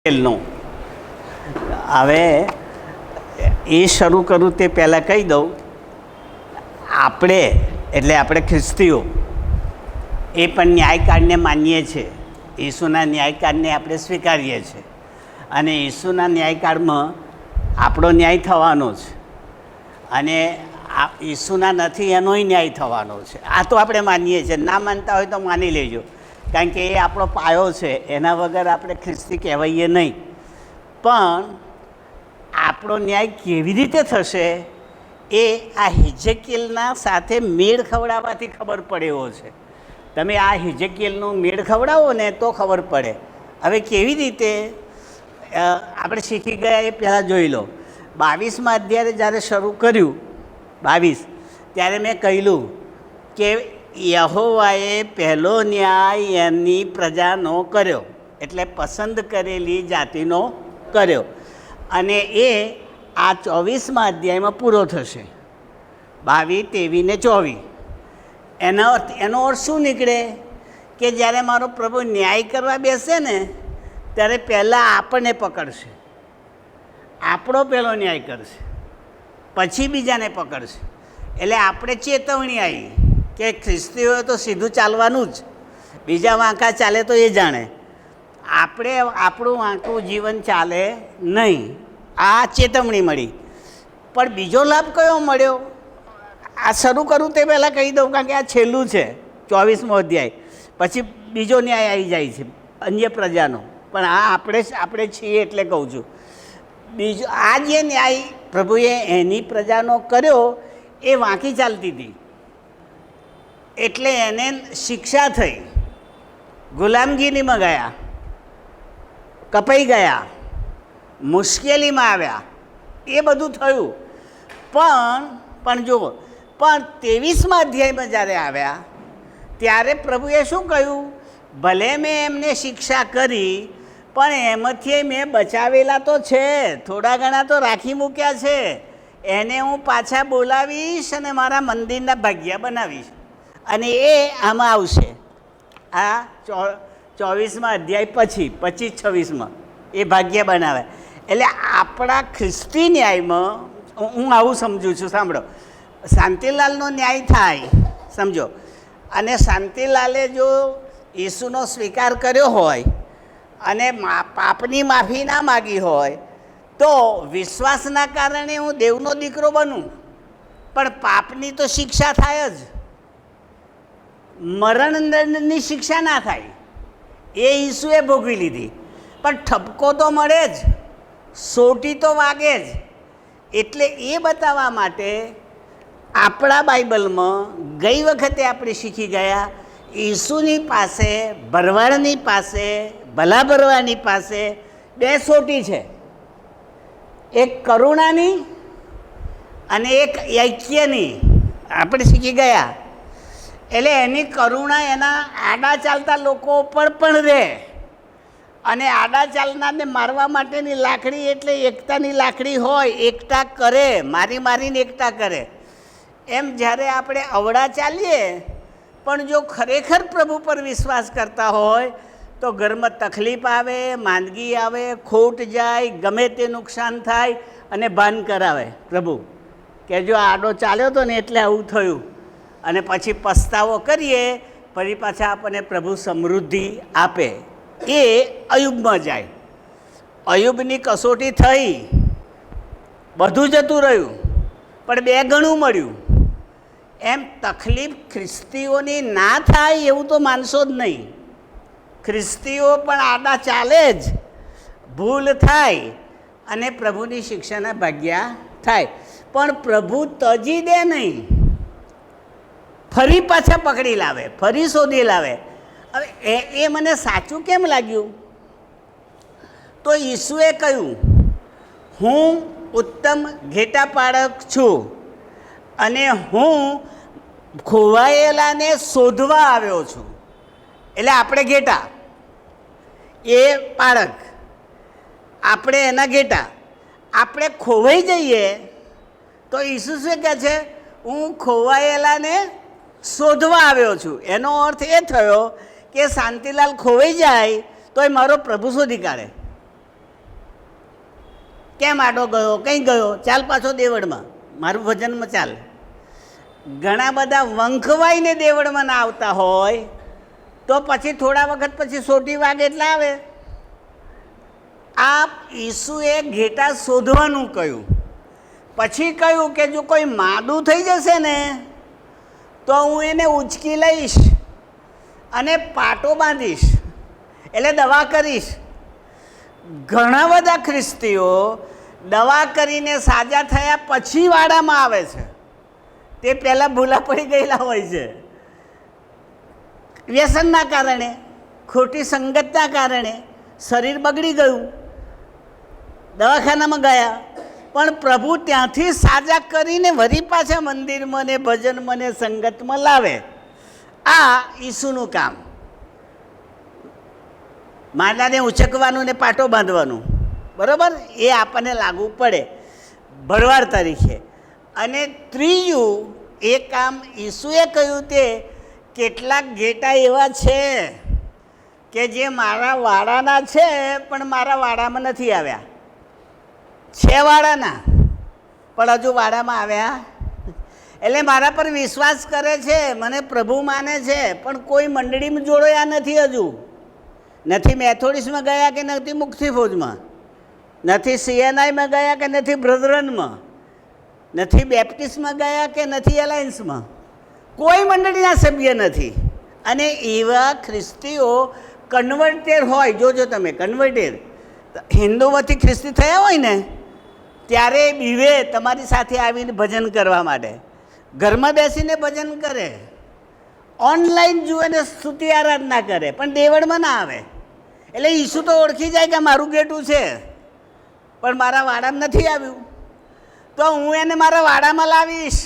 નું હવે એ શરૂ કરું તે પહેલાં કહી દઉં, આપણે ખ્રિસ્તીઓ એ પણ ન્યાયકાળને માનીએ છીએ. ઈસુના ન્યાયકાળને આપણે સ્વીકારીએ છીએ અને ઈસુના ન્યાયકાળમાં આપણો ન્યાય થવાનો છે અને ઈસુના નથી એનોય ન્યાય થવાનો છે. આ તો આપણે માનીએ છીએ. ના માનતા હોય તો માની લેજો, કારણ કે એ આપણો પાયો છે. એના વગર આપણે ખ્રિસ્તી કહેવાઈએ નહીં. પણ આપણો ન્યાય કેવી રીતે થશે એ આ હિજકીએલના સાથે મેળ ખવડાવવાથી ખબર પડે એવો છે. તમે આ હિજકીએલનું મેળ ખવડાવો ને તો ખબર પડે. હવે કેવી રીતે આપણે શીખી ગયા એ પહેલાં જોઈ લો. 22મા અધ્યાયે જ્યારે શરૂ કર્યું 22, ત્યારે મેં કહેલું કે યહોવાએ પહેલો ન્યાય એની પ્રજાનો કર્યો, એટલે પસંદ કરેલી જાતિનો કર્યો, અને એ આ 24મા અધ્યાયમાં પૂરો થશે. 22, 23 ને 24. એનો અર્થ શું નીકળે કે જ્યારે મારો પ્રભુ ન્યાય કરવા બેસે ને ત્યારે પહેલાં આપણને પકડશે, આપણો પહેલો ન્યાય કરશે, પછી બીજાને પકડશે. એટલે આપણે ચેતવણી આવી કે ખ્રિસ્તીઓએ તો સીધું ચાલવાનું જ, બીજા વાંકા ચાલે તો એ જાણે. આપણે આપણું વાંકું જીવન ચાલે નહીં. આ ચેતવણી મળી. પણ બીજો લાભ કયો મળ્યો? આ શરૂ કરું તે પહેલાં કહી દઉં, કારણ કે આ છેલ્લું છે 24મો અધ્યાય. પછી બીજો ન્યાય આવી જાય છે અન્ય પ્રજાનો, પણ આ આપણે છીએ એટલે કહું છું. બીજો આ જે ન્યાય પ્રભુએ એની પ્રજાનો કર્યો એ વાંકી ચાલતી હતી, એટલે એને શિક્ષા થઈ. ગુલામગીરીમાં ગયા, કપાઈ ગયા, મુશ્કેલીમાં આવ્યા, એ બધું થયું. પણ જુઓ, પણ 23મા અધ્યાયમાં જ્યારે આવ્યા ત્યારે પ્રભુએ શું કહ્યું? ભલે મેં એમને શિક્ષા કરી, પણ એમાંથી મેં બચાવેલા તો છે, થોડા ઘણા તો રાખી મૂક્યા છે. એને હું પાછા બોલાવીશ અને મારા મંદિરના ભાગ્યા બનાવીશ, અને એ આમાં આવશે. આ 24મા અધ્યાય પછી 25-26માં એ ભાગ્ય બનાવે. એટલે આપણા ખ્રિસ્તી ન્યાયમાં હું આવું સમજું છું. સાંભળો, શાંતિલાલનો ન્યાય થાય, સમજો, અને શાંતિલાલે જો ઈસુનો સ્વીકાર કર્યો હોય અને પાપની માફી ના માગી હોય તો વિશ્વાસના કારણે હું દેવનો દીકરો બનું, પણ પાપની તો શિક્ષા થાય જ. મરણદંડની શિક્ષા ના થાય, એ ઈસુએ ભોગવી લીધી, પણ ઠપકો તો મળે જ, સોટી તો વાગે જ. એટલે એ બતાવવા માટે આપણા બાઇબલમાં ગઈ વખતે આપણે શીખી ગયા, ઈસુની પાસે, ભરવાડની પાસે, ભલા ભરવાની પાસે 2 સોટી છે, એક કરુણાની અને એક ઐક્યની. આપણે શીખી ગયા. એટલે એની કરુણા એના આડા ચાલતા લોકો ઉપર પણ રહે, અને આડા ચાલનારને મારવા માટેની લાકડી એટલે એકતાની લાકડી હોય, એકતા કરે, મારીને એકતા કરે. એમ જ્યારે આપણે અવળા ચાલીએ પણ જો ખરેખર પ્રભુ પર વિશ્વાસ કરતા હોય તો ઘરમાં તકલીફ આવે, માંદગી આવે, ખોટ જાય, ગમે તે નુકસાન થાય, અને ભાન કરાવે પ્રભુ કે જો આડો ચાલ્યો હતો ને એટલે આવું થયું, અને પછી પસ્તાવો કરીએ, ફરી પાછા આપણને પ્રભુ સમૃદ્ધિ આપે. એ અયુબમાં જાય. અયુબની કસોટી થઈ, બધું જતું રહ્યું, પણ 2 ગણું મળ્યું. એમ તકલીફ ખ્રિસ્તીઓની ના થાય એવું તો માનશો જ નહીં. ખ્રિસ્તીઓ પણ આડા ચાલે જ, ભૂલ થાય અને પ્રભુની શિક્ષાના ભાગ્યા થાય, પણ પ્રભુ તજી દે નહીં, ફરી પાછા પકડી લાવે, ફરી શોધી લાવે. હવે એ મને સાચું કેમ લાગ્યું? તો ઈસુએ કહ્યું, હું ઉત્તમ ઘેટાપાળક છું અને હું ખોવાયેલાને શોધવા આવ્યો છું. એટલે આપણે ઘેટા, એ પાળક, આપણે એના ઘેટા. આપણે ખોવાઈ જઈએ તો ઈસુ શું કહે છે? હું ખોવાયેલાને શોધવા આવ્યો છું. એનો અર્થ એ થયો કે શાંતિલાલ ખોવાઈ જાય તો એ મારો પ્રભુ શોધી કાઢે. કેમ આડો ગયો, કંઈ ગયો, ચાલ પાછો દેવળમાં, મારું ભજનમાં ચાલ. ઘણા બધા વંખવાઈને દેવળમાં ના આવતા હોય તો પછી થોડા વખત પછી સોટી વાગે એટલે આવે. આ ઈસુએ ઘેટા શોધવાનું કહ્યું. પછી કહ્યું કે જો કોઈ માદું થઈ જશે ને તો હું એને ઉંચકી લઈશ અને પાટો બાંધીશ, એટલે દવા કરીશ. ઘણા બધા ખ્રિસ્તીઓ દવા કરીને સાજા થયા પછી વાડામાં આવે છે. તે પહેલાં ભૂલા પડી ગયેલા હોય છે, વ્યસનના કારણે, ખોટી સંગતના કારણે શરીર બગડી ગયું, દવાખાનામાં ગયા, પણ પ્રભુ ત્યાંથી સાજા કરીને વળી પાછા મંદિરમાં ને ભજનમાં ને સંગતમાં લાવે. આ ઈસુનું કામ. માંદાને ઉચકવાનું ને પાટો બાંધવાનું, બરાબર, એ આપણને લાગુ પડે ભરવાડ તરીકે. અને ત્રીજું એ કામ ઈસુએ કહ્યું તે કેટલાક ઘેટા એવા છે કે જે મારા વાડાના છે પણ મારા વાડામાં નથી આવ્યા, છે વાડાના પણ હજુ વાડામાં આવ્યા, એટલે મારા પર વિશ્વાસ કરે છે, મને પ્રભુ માને છે, પણ કોઈ મંડળીમાં જોડાયા નથી હજુ. નથી મેથોડિસ્ટમાં ગયા કે નથી મુક્તિ ફોજમાં, નથી CNIમાં ગયા કે નથી બ્રધરનમાં, નથી બેપ્ટિસ્ટમાં ગયા કે નથી એલાયન્સમાં, કોઈ મંડળીના સભ્ય નથી. અને એવા ખ્રિસ્તીઓ કન્વર્ટેડ હોય, જોજો તમે, કન્વર્ટેડ હિન્દુમાંથી ખ્રિસ્તી થયા હોય ને ત્યારે બીવે તમારી સાથે આવીને ભજન કરવા માટે, ઘરમાં બેસીને ભજન કરે, ઓનલાઈન જુએ ને સ્તુતિ આરાધના કરે, પણ દેવળમાં ના આવે. એટલે ઈસુ તો ઓળખી જાય કે મારું ગેટું છે પણ મારા વાડામાં નથી આવ્યું, તો હું એને મારા વાડામાં લાવીશ.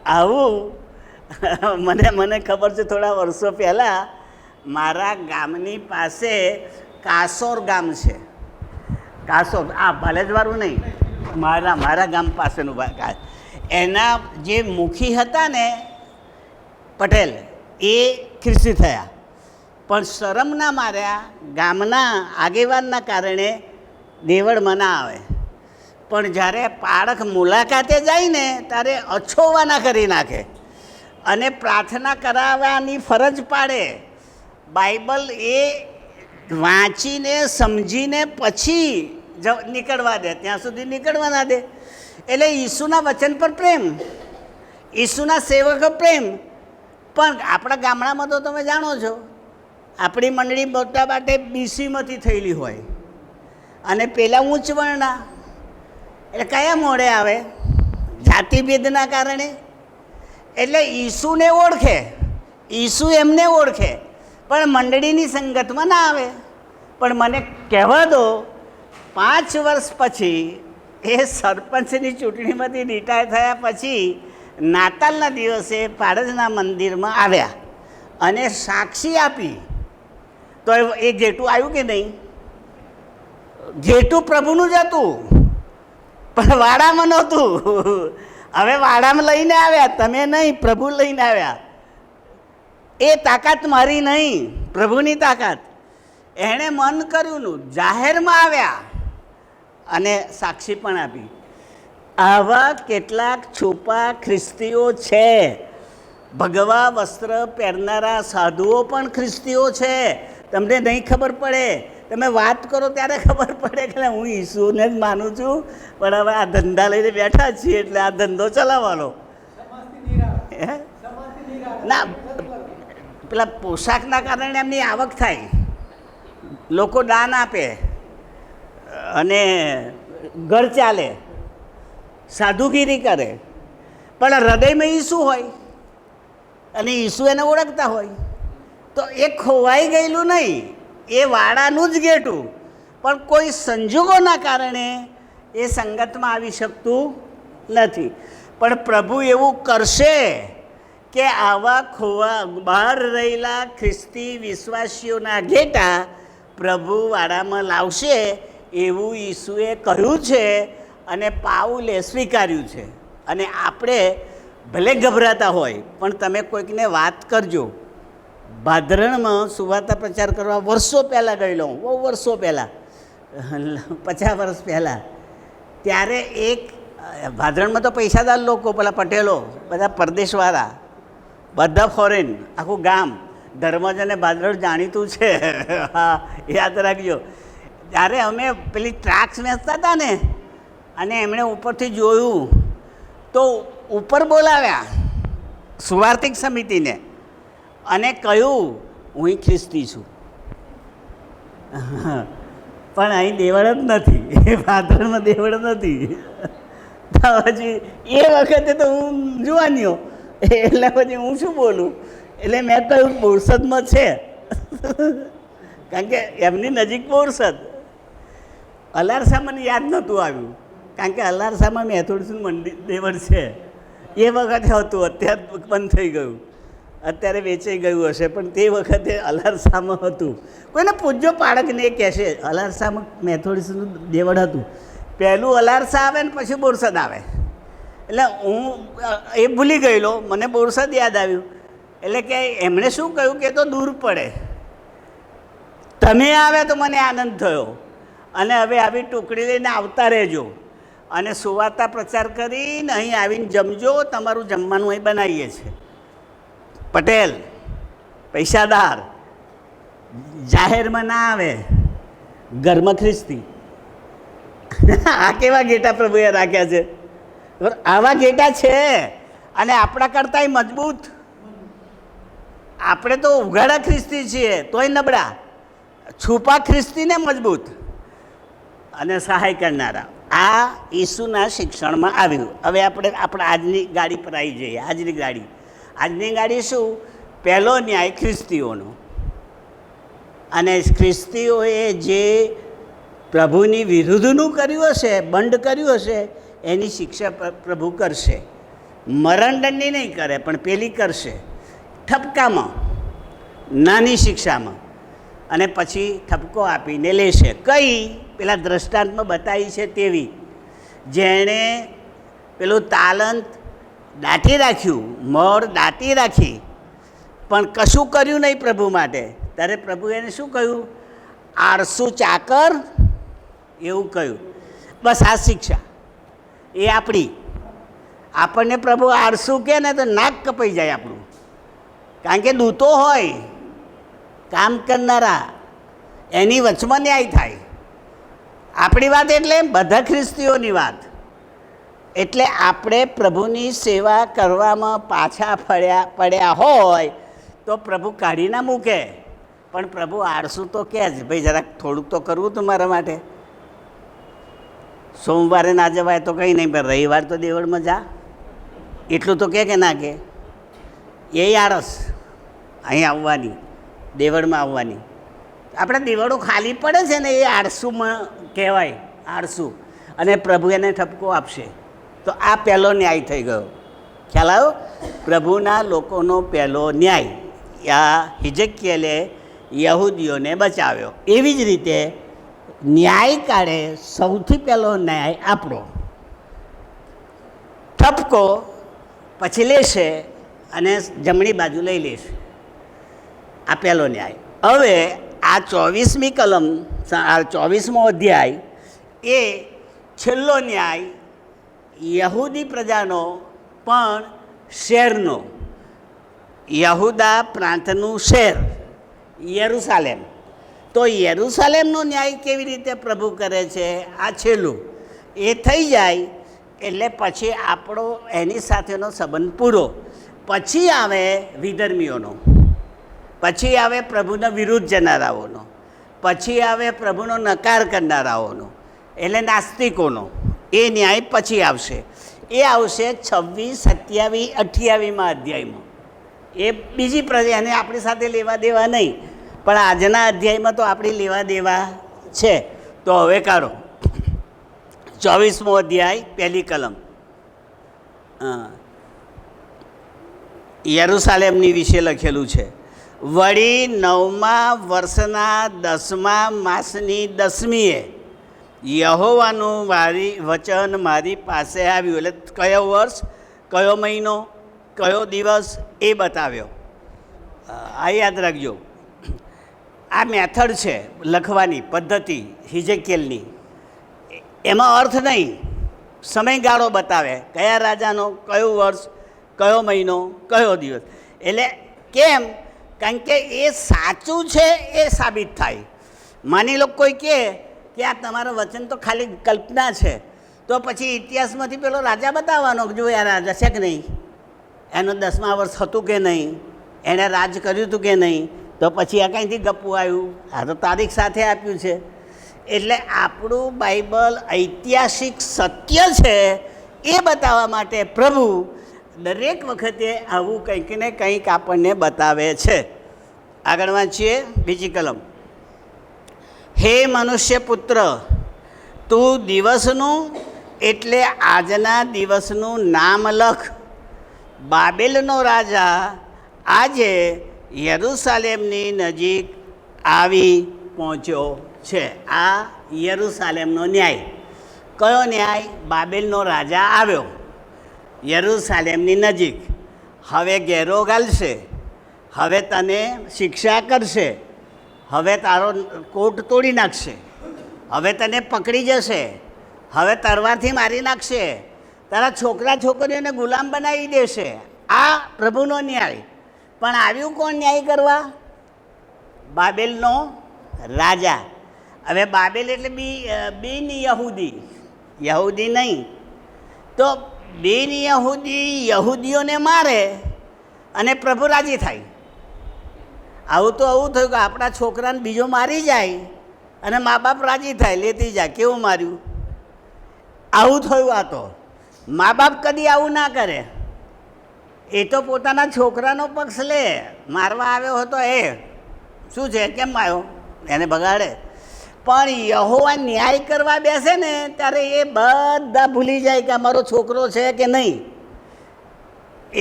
આવું મને ખબર છે, થોડા વર્ષો પહેલાં મારા ગામની પાસે કાસોર ગામ છે, કાસોર, આ ભાલેજવાળું નહીં, મારા ગામ પાસેનું, એના જે મુખી હતા ને પટેલ, એ ખ્રિસ્તી થયા, પણ શરમના માર્યા ગામના આગેવાનના કારણે દેવળમાં ના આવે. પણ જ્યારે પાળખ મુલાકાતે જાય ને ત્યારે અછોવાના કરી નાખે અને પ્રાર્થના કરાવવાની ફરજ પાડે. બાઇબલ એ વાંચીને સમજીને પછી નીકળવા દે, ત્યાં સુધી નીકળવા ના દે. એટલે ઈસુના વચન પર પ્રેમ, ઈસુના સેવક પ્રેમ. પણ આપણા ગામડામાં તો તમે જાણો છો, આપણી મંડળી મોટા માટે BC-માંથી થયેલી હોય અને પેલા ઊંચ વર્ણના, એટલે કયા મોડે આવે? જાતિભેદના કારણે. એટલે ઈસુને ઓળખે, ઈસુ એમને ઓળખે, પણ મંડળીની સંગતમાં ના આવે. પણ મને કહેવા દો, 5 વર્ષ પછી એ સરપંચની ચૂંટણીમાંથી રિટાયર થયા પછી નાતાલના દિવસે પાડજના મંદિરમાં આવ્યા અને સાક્ષી આપી. તો એ ઘેટું આવ્યું કે નહીં? ઘેટું પ્રભુનું જ હતું પણ વાડામાં નહોતું. હવે વાડામાં લઈને આવ્યા, તમે નહીં, પ્રભુ લઈને આવ્યા. એ તાકાત મારી નહીં, પ્રભુની તાકાત. એણે મન કર્યુંનું જાહેરમાં આવ્યા અને સાક્ષી પણ આપી. આવા કેટલાક છુપા ખ્રિસ્તીઓ છે. ભગવા વસ્ત્ર પહેરનારા સાધુઓ પણ ખ્રિસ્તીઓ છે, તમને નહીં ખબર પડે. તમે વાત કરો ત્યારે ખબર પડે કે હું ઈસુને જ માનું છું, પણ હવે આ ધંધા લઈને બેઠા છીએ એટલે આ ધંધો ચલાવવાનો. ના, પેલા પોશાકના કારણે એમની આવક થાય, લોકો દાન આપે અને ઘર ચાલે, સાધુગીરી કરે, પણ હૃદયમાં ઈસુ હોય અને ઈસુ એને ઓળખતા હોય તો એ ખોવાઈ ગયેલું નહીં, એ વાડાનું જ ગેટું, પણ કોઈ સંજોગોના કારણે એ સંગતમાં આવી શકતું નથી. પણ પ્રભુ એવું કરશે કે આવા ખોવા બહાર રહેલા ખ્રિસ્તી વિશ્વાસીઓના ઘેટા પ્રભુ વાડામાં લાવશે, એવું ઈસુએ કહ્યું છે અને પાઉલે સ્વીકાર્યું છે. અને આપણે ભલે ગભરાતા હોય પણ તમે કોઈકને વાત કરજો. ભાદરણમાં સુવાર્તા પ્રચાર કરવા વર્ષો પહેલાં ગયેલો હું, બહુ વર્ષો પહેલાં, 50 વર્ષ પહેલાં, ત્યારે એક ભાદરણમાં તો પૈસાદાર લોકો, પેલા પટેલો, બધા પરદેશવાળા, બધા ફોરેન, આખું ગામ ધર્મજ અને ભાદરણ જાણીતું છે. હા, યાદ રાખજો. ત્યારે અમે પેલી ટ્રાક્સ વેચતા હતા ને, અને એમણે ઉપરથી જોયું તો ઉપર બોલાવ્યા સુવાર્તિક સમિતિને અને કહ્યું હું ખ્રિસ્તી છું. પણ અહીં દેવળ જ નથી, ભાદરણમાં દેવળ નથી. તો પછી એ વખતે તો હું જુવાનીઓ, એટલે પછી હું શું બોલું, એટલે મેં કહ્યું બોરસદમાં છે. કારણ કે એમની નજીક બોરસદ. અલારસા મને યાદ નહોતું આવ્યું, કારણ કે અલારસામાં મેથોડિસ્ટનું મંદિર દેવળ છે. એ વખતે હતું, અત્યારે બંધ થઈ ગયું, અત્યારે વેચાઈ ગયું હશે, પણ તે વખતે અલારસામાં હતું. કોઈને પૂજ્યો પાડકને એ કહેશે અલારસામાં મેથોડિસ્ટનું દેવળ હતું. પહેલું અલારસા આવે ને પછી બોરસદ આવે. એટલે હું એ ભૂલી ગયેલો, મને બોરસદ યાદ આવ્યું. એટલે કે એમણે શું કહ્યું કે તો દૂર પડે, તમે આવે તો મને આનંદ થયો, અને હવે આવી ટુકડી લઈને આવતા રહેજો, અને સુવાર્તા પ્રચાર કરીને અહીં આવીને જમજો, તમારું જમવાનું અહીં બનાવીએ છીએ. પટેલ, પૈસાદાર, જાહેરમાં ના આવે, ઘરમાં ખ્રિસ્તી. આ કેવા ગેટા પ્રભુએ રાખ્યા છે. આવા ગેટા છે, અને આપણા કરતાંય મજબૂત. આપણે તો ઉઘાડા ખ્રિસ્તી છીએ તોય નબળા, છુપા ખ્રિસ્તીને મજબૂત અને સહાય કરનારા. આ ઈસુના શિક્ષણમાં આવ્યું. હવે આપણે આજની ગાડી પર આવી જઈએ. આજની ગાડી શું? પહેલો ન્યાય ખ્રિસ્તીઓનો, અને ખ્રિસ્તીઓએ જે પ્રભુની વિરુદ્ધનું કર્યું હશે, બંધ કર્યું હશે, એની શિક્ષા પ્રભુ કરશે. મરણદંડની નહીં કરે, પણ પેલી કરશે, ઠપકામાં, નાની શિક્ષામાં, અને પછી ઠપકો આપીને લેશે. કઈ? પેલા દ્રષ્ટાંતમાં બતાવી છે તેવી. જેણે પેલું તાલંત દાટી રાખ્યું, મોર દાટી રાખી, પણ કશું કર્યું નહીં પ્રભુ માટે, ત્યારે પ્રભુ એને શું કહ્યું? આળસુ ચાકર, એવું કહ્યું. બસ આ શિક્ષા એ આપણી. આપણને પ્રભુ આળસુ કહે ને તો નાક કપાઈ જાય આપણું, કારણ કે દૂતો હોય, કામ કરનારા, એની વચમાં ન્યાય થાય. આપણી વાત એટલે બધા ખ્રિસ્તીઓની વાત. એટલે આપણે પ્રભુની સેવા કરવામાં પાછા પડ્યા હોય તો પ્રભુ કાઢી ના મૂકે, પણ પ્રભુ આળસુ તો કહે જ, ભાઈ જરાક થોડુંક તો કરવું તું મારા માટે. સોમવારે ના જવાય તો કંઈ નહીં, પણ રવિવાર તો દેવળમાં જા, એટલું તો કે ના કે? એ આળસ અહીં આવવાની, દેવળમાં આવવાની. આપણા દેવળો ખાલી પડે છે ને, એ આળસુમાં કહેવાય, આળસુ. અને પ્રભુ એને ઠપકો આપશે. તો આ પહેલો ન્યાય થઈ ગયો. ખ્યાલ આવ્યો? પ્રભુના લોકોનો પહેલો ન્યાય. આ હિજકિયેલે યહૂદીઓને બચાવ્યો. એવી જ રીતે ન્યાય કાળે સૌથી પહેલો ન્યાય આપણો. ઠપકો પછી લેશે અને જમણી બાજુ લઈ લેશે. આ પહેલો ન્યાય. હવે આ 24મી કલમ, આ 24મો અધ્યાય એ છેલ્લો ન્યાય યહૂદી પ્રજાનો, પણ શહેરનો. યહૂદા પ્રાંતનું શહેર યરુસાલેમ. તો યરુસાલેમનો ન્યાય કેવી રીતે પ્રભુ કરે છે? આ છેલ્લું એ થઈ જાય એટલે પછી આપણો એની સાથેનો સંબંધ પૂરો. પછી આવે વિધર્મીઓનો, પછી આવે પ્રભુના વિરુદ્ધ જનારાઓનો, પછી આવે પ્રભુનો નકાર કરનારાઓનો, એટલે નાસ્તિકોનો. એ ન્યાય પછી આવશે. એ આવશે 26, 27, 28મા અધ્યાયમાં. એ બીજી પ્રજા, એને આપણી સાથે લેવા દેવા નહીં, પણ આજના અધ્યાયમાં તો આપણી લેવા દેવા છે. તો હવે કાઢો 24મો અધ્યાય, પહેલી કલમ. યરુસાલેમની વિશે લખેલું છે. વળી 9મા વર્ષના 10મા માસની 10મીએ યહોવાનું વચન મારી પાસે આવ્યું. એટલે કયો વર્ષ, કયો મહિનો, કયો દિવસ એ બતાવ્યો. આ યાદ રાખજો. આ મેથડ છે લખવાની પદ્ધતિ હિઝકિયલની, એમાં અર્થ નહીં, સમયગાળો બતાવે કયા રાજાનો, કયું વર્ષ, કયો મહિનો, કયો દિવસ. એટલે કેમ? કારણ કે એ સાચું છે એ સાબિત થાય. માની લો કોઈ કહે કે આ તમારું વચન તો ખાલી કલ્પના છે, તો પછી ઇતિહાસમાંથી પેલો રાજા બતાવવાનો જો આ રાજા છે કે નહીં, એનું 10મા વર્ષ હતું કે નહીં, એણે રાજ કર્યું હતું કે નહીં, તો પછી આ કંઈથી ગપ્પું આવ્યું? આ તો તારીખ સાથે આપ્યું છે. એટલે આપણું બાઇબલ ઐતિહાસિક સત્ય છે એ બતાવવા માટે પ્રભુ દરેક વખતે આવું કંઈક ને કંઈક આપણને બતાવે છે. આગળ વાંચીએ બીજી કલમ. હે મનુષ્ય પુત્ર, તું દિવસનું એટલે આજના દિવસનું નામ લખ. બાબેલનો રાજા આજે યરૂશાલેમની નજીક આવી પહોંચ્યો છે. આ યરૂશાલેમનો ન્યાય. કયો ન્યાય? બાબેલનો રાજા આવ્યો યરૂશાલેમની નજીક. હવે ઘેરો ગાલશે, હવે તને શિક્ષા કરશે, હવે તારો કોટ તોડી નાખશે, હવે તને પકડી જશે, હવે તરવારથી મારી નાખશે, તારા છોકરા છોકરીઓને ગુલામ બનાવી દેશે. આ પ્રભુનો ન્યાય. પણ આવ્યું કોણ ન્યાય કરવા? બાબેલનો રાજા. હવે બાબેલ એટલે બિન યહૂદી, યહૂદી નહીં. તો બિન યહૂદી યહૂદીઓને મારે અને પ્રભુ રાજી થાય. આવું તો આવું થયું કે આપણા છોકરાને બીજો મારી જાય અને મા બાપ રાજી થાય, લેતી જાય. કેવું માર્યું? આવું થયું. આ તો મા બાપ કદી આવું ના કરે. એ તો પોતાના છોકરાનો પક્ષ લે. મારવા આવ્યો હતો એ શું છે, કેમ આવ્યો, એને બગાડે. પણ યહોવા ન્યાય કરવા બેસે ને ત્યારે એ બધા ભૂલી જાય કે અમારો છોકરો છે કે નહીં.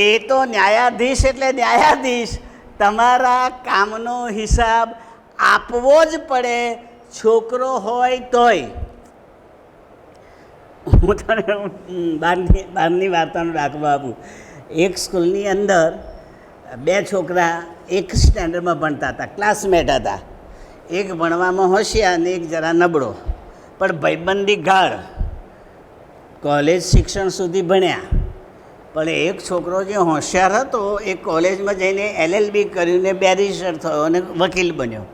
એ તો ન્યાયાધીશ એટલે ન્યાયાધીશ. તમારા કામનો હિસાબ આપવો જ પડે, છોકરો હોય તોય. હું તને બહારની વાર્તાનું દાખલો આપું. એક સ્કૂલની અંદર 2 છોકરા એક સ્ટેન્ડર્ડમાં ભણતા હતા, ક્લાસમેટ હતા. એક ભણવામાં હોશિયાર અને એક જરા નબળો, પણ ભાઈબંધી ગાઢ. કોલેજ શિક્ષણ સુધી ભણ્યા. પણ એક છોકરો જે હોશિયાર હતો એ કોલેજમાં જઈને LLB કર્યું ને બેરિસ્ટર થયો અને વકીલ બન્યો.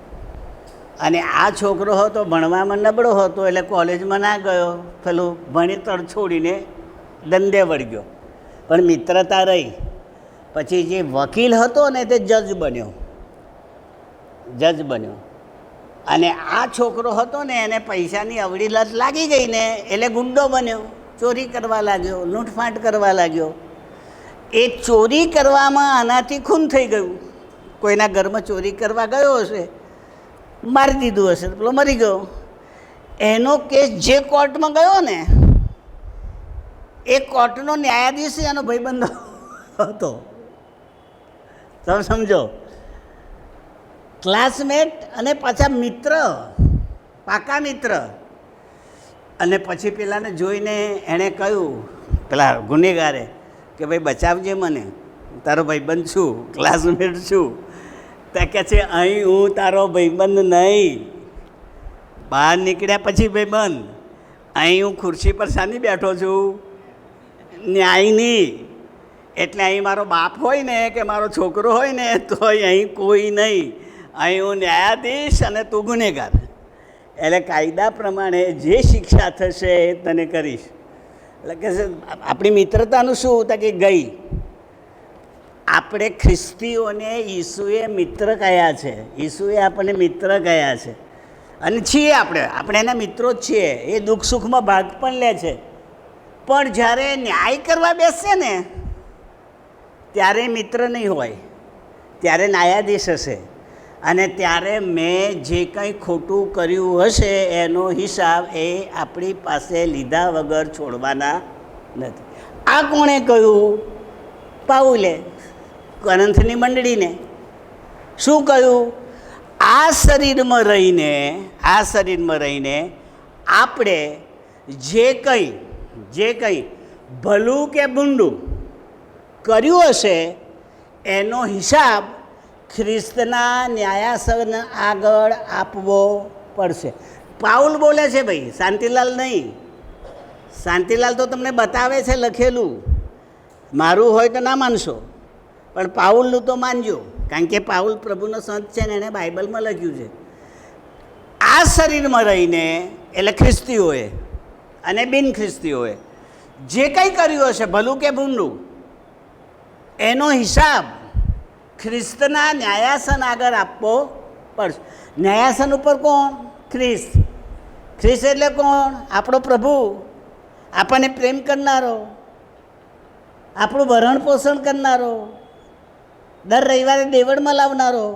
અને આ છોકરો હતો ભણવામાં નબળો હતો એટલે કોલેજમાં ના ગયો, પેલું ભણતર છોડીને ધંધે વળગ્યો. પણ મિત્રતા રહી. પછી જે વકીલ હતો ને તે જજ બન્યો, જજ બન્યો. અને આ છોકરો હતો ને એને પૈસાની અવળી લત લાગી ગઈ ને એટલે ગુંડો બન્યો, ચોરી કરવા લાગ્યો, લૂંટફાટ કરવા લાગ્યો. એ ચોરી કરવામાં આનાથી ખૂન થઈ ગયું. કોઈના ઘરમાં ચોરી કરવા ગયો હશે, મારી દીધું હશે, પેલો મરી ગયો. એનો કેસ જે કોર્ટમાં ગયો ને એ કોર્ટનો ન્યાયાધીશ એનો ભાઈબંધ હતો. તમે સમજો, ક્લાસમેટ અને પાછા મિત્ર, પાકા મિત્ર. અને પછી પેલાને જોઈને એણે કહ્યું, પેલા ગુનેગારે, કે ભાઈ બચાવજે મને, તારો ભાઈબંધ છું, ક્લાસમેટ છું. તો કહે છે અહીં હું તારો ભાઈબંધ નહીં. બહાર નીકળ્યા પછી ભાઈબંધ, અહીં હું ખુરશી પર શાની બેઠો છું? ન્યાયની. એટલે અહીં મારો બાપ હોય ને કે મારો છોકરો હોય ને તો અહીં કોઈ નહીં. અહીં હું ન્યાયાધીશ અને તું ગુનેગાર. એટલે કાયદા પ્રમાણે જે શિક્ષા થશે એ તને કરીશ. એટલે કે આપણી મિત્રતાનું શું હતા કે ગઈ. આપણે ખ્રિસ્તીઓને ઈસુએ મિત્ર કહ્યા છે, ઈસુએ આપણને મિત્ર કહ્યા છે. અને છીએ આપણે એના મિત્રો જ છીએ. એ દુઃખ સુખમાં ભાગ પણ લે છે. પણ જ્યારે ન્યાય કરવા બેસશે ને ત્યારે મિત્ર નહીં હોય, ત્યારે ન્યાયાધીશ હશે. અને ત્યારે મેં જે કંઈ ખોટું કર્યું હશે એનો હિસાબ એ આપણી પાસે લીધા વગર છોડવાના નથી. આ કોણે કહ્યું? પાઉલે કોરિન્થની મંડળીને. શું કહ્યું? આ શરીરમાં રહીને આપણે જે કંઈ ભલું કે બુંડું કર્યું હશે એનો હિસાબ ખ્રિસ્તના ન્યાયાસન આગળ આપવો પડશે. પાઉલ બોલે છે ભાઈ, શાંતિલાલ નહીં. શાંતિલાલ તો તમને બતાવે છે લખેલું, મારું હોય તો ના માનશો, પણ પાઉલનું તો માનજો, કારણ કે પાઉલ પ્રભુનો સંત છે ને એણે બાઇબલમાં લખ્યું છે. આ શરીરમાં રહીને એટલે ખ્રિસ્તીઓએ અને બિન ખ્રિસ્તીઓએ જે કંઈ કર્યું હશે, ભલું કે ભૂંડું, એનો હિસાબ ખ્રિસ્તના ન્યાયાસન આગળ આપવો પડશે. ન્યાયાસન ઉપર કોણ? ખ્રિસ્ત. ખ્રિસ્ત એટલે કોણ? આપણો પ્રભુ, આપણને પ્રેમ કરનારો, આપણું ભરણ પોષણ કરનારો, દર રવિવારે દેવળમાં લાવનારો,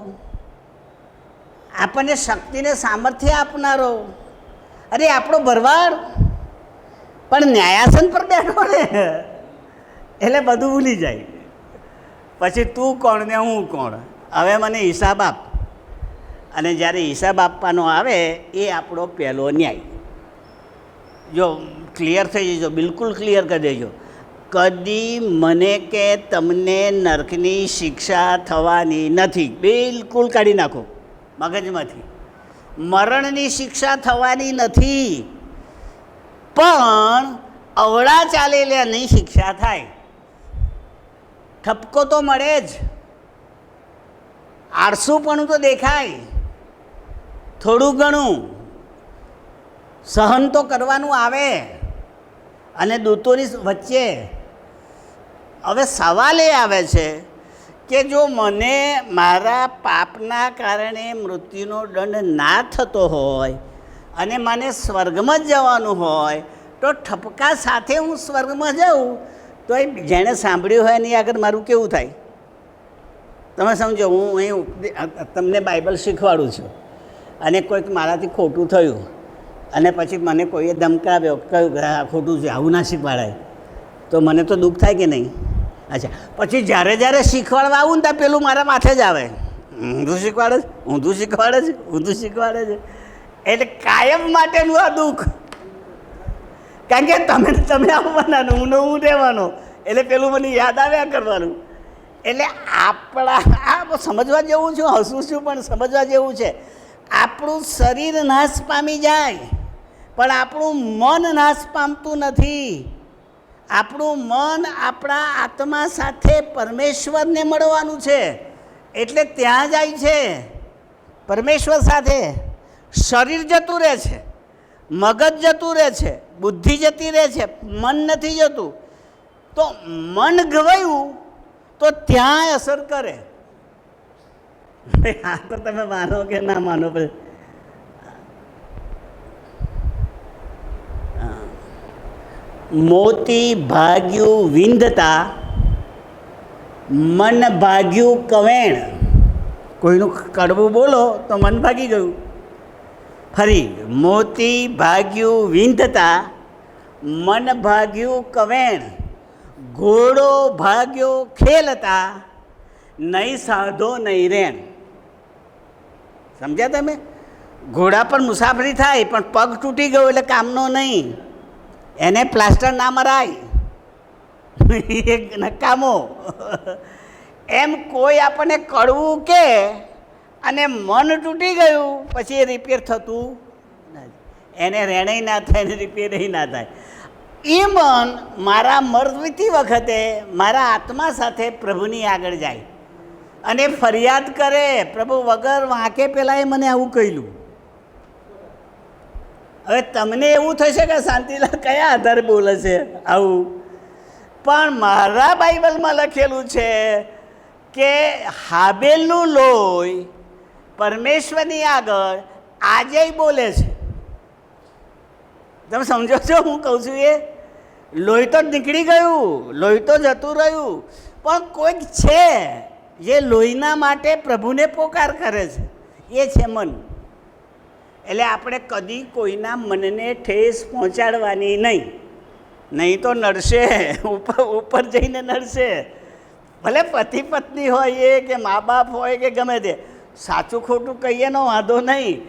આપણને શક્તિને સામર્થ્ય આપનારો, અરે આપણો ભરવાડ પણ ન્યાયાસન પર બેઠો ને એટલે બધું ભૂલી જાય. પછી તું કોણ ને હું કોણ, હવે મને હિસાબ આપ. અને જ્યારે હિસાબ આપવાનો આવે એ આપણો પહેલો ન્યાય. જો ક્લિયર થઈ જજો, બિલકુલ ક્લિયર કરી દેજો. કદી મને કે તમને નરકની શિક્ષા થવાની નથી, બિલકુલ કાઢી નાખો મગજમાંથી. મરણની શિક્ષા થવાની નથી, પણ અવળા ચાલેલાની શિક્ષા થાય. ઠપકો તો મળે જ, આળસુપણું તો દેખાય, થોડું ઘણું સહન તો કરવાનું આવે, અને દૂતોની વચ્ચે. હવે સવાલ એ આવે છે કે જો મને મારા પાપના કારણે મૃત્યુનો દંડ ના થતો હોય અને મને સ્વર્ગમાં જ જવાનું હોય, તો ઠપકા સાથે હું સ્વર્ગમાં જાઉં તો એ જેણે સાંભળ્યું હોય એની આગળ મારું કેવું થાય? તમે સમજો, હું અહીં તમને બાઇબલ શીખવાડું છું અને કોઈક મારાથી ખોટું થયું અને પછી મને કોઈએ ધમકાવ્યો, કહ્યું આ ખોટું છે, આવું ના શીખવાડાય, તો મને તો દુઃખ થાય કે નહીં? અચ્છા, પછી જ્યારે જ્યારે શીખવાડવા આવું ને ત્યાં પેલું મારા માથે જ આવે, ઊંધું શીખવાડે છે, ઊંધું શીખવાડે છે, ઊંધું શીખવાડે છે. એટલે કાયમ માટેનું આ દુઃખ, કારણ કે તમે આવવાના, હું રહેવાનો, એટલે પેલું મને યાદ આવ્યા કરવાનું. એટલે આપણા આ સમજવા જેવું છું, હસું છું પણ સમજવા જેવું છે. આપણું શરીર નાશ પામી જાય પણ આપણું મન નાશ પામતું નથી. આપણું મન આપણા આત્મા સાથે પરમેશ્વરને મળવાનું છે, એટલે ત્યાં જાય છે પરમેશ્વર સાથે. શરીર જતું રહે છે, મગજ જતું રહે છે, બુદ્ધિ જતી રહે છે, મન નથી જતું. તો મન ગવાયું તો ત્યાં અસર કરે. આ તો તમે માનો કે ના માનો, મોતી ભાગ્યું વિંધતા મન ભાગ્યું કવેણ. કોઈનું કડવું બોલો તો મન ભાગી ગયું. ફરી, મોતી ભાગ્યું વિંધતા મન ભાગ્યું કવેણ, ઘોડો ભાગ્યો ખેલતા નહીં સાધો નહીં રેણ. સમજ્યા તમે? ઘોડા પર મુસાફરી થાય પણ પગ તૂટી ગયો એટલે કામનો નહીં, એને પ્લાસ્ટર ના મરાય, નકામો. એમ કોઈ આપણને કડવું કે અને મન તૂટી ગયું પછી એ રિપેર થતું નથી, એને રેણેય ના થાય ને રિપેરેય ના થાય. એ મન મારા મરતી વખતે મારા આત્મા સાથે પ્રભુની આગળ જાય અને ફરિયાદ કરે, પ્રભુ વગર વાંકે પહેલાં એ મને આવું કહ્યું. હવે તમને એવું થશે કે શાંતિલાલ કયા આધારે બોલે છે આવું, પણ મારા બાઇબલમાં લખેલું છે કે હાબેલનું લોહી પરમેશ્વરની આગળ આજે બોલે છે. તમે સમજો છો હું કહું છું? એ લોહી તો નીકળી ગયું, લોહી તો જતું રહ્યું, પણ કોઈક છે જે લોહીના માટે પ્રભુને પોકાર કરે છે, એ છે મન. એટલે આપણે કદી કોઈના મનને ઠેસ પહોંચાડવાની નહીં, નહીં તો નડશે, ઉપર જઈને નડશે. ભલે પતિ પત્ની હોય એ કે મા બાપ હોય કે ગમે તે, સાચું ખોટું કહીએ નો વાંધો નહીં,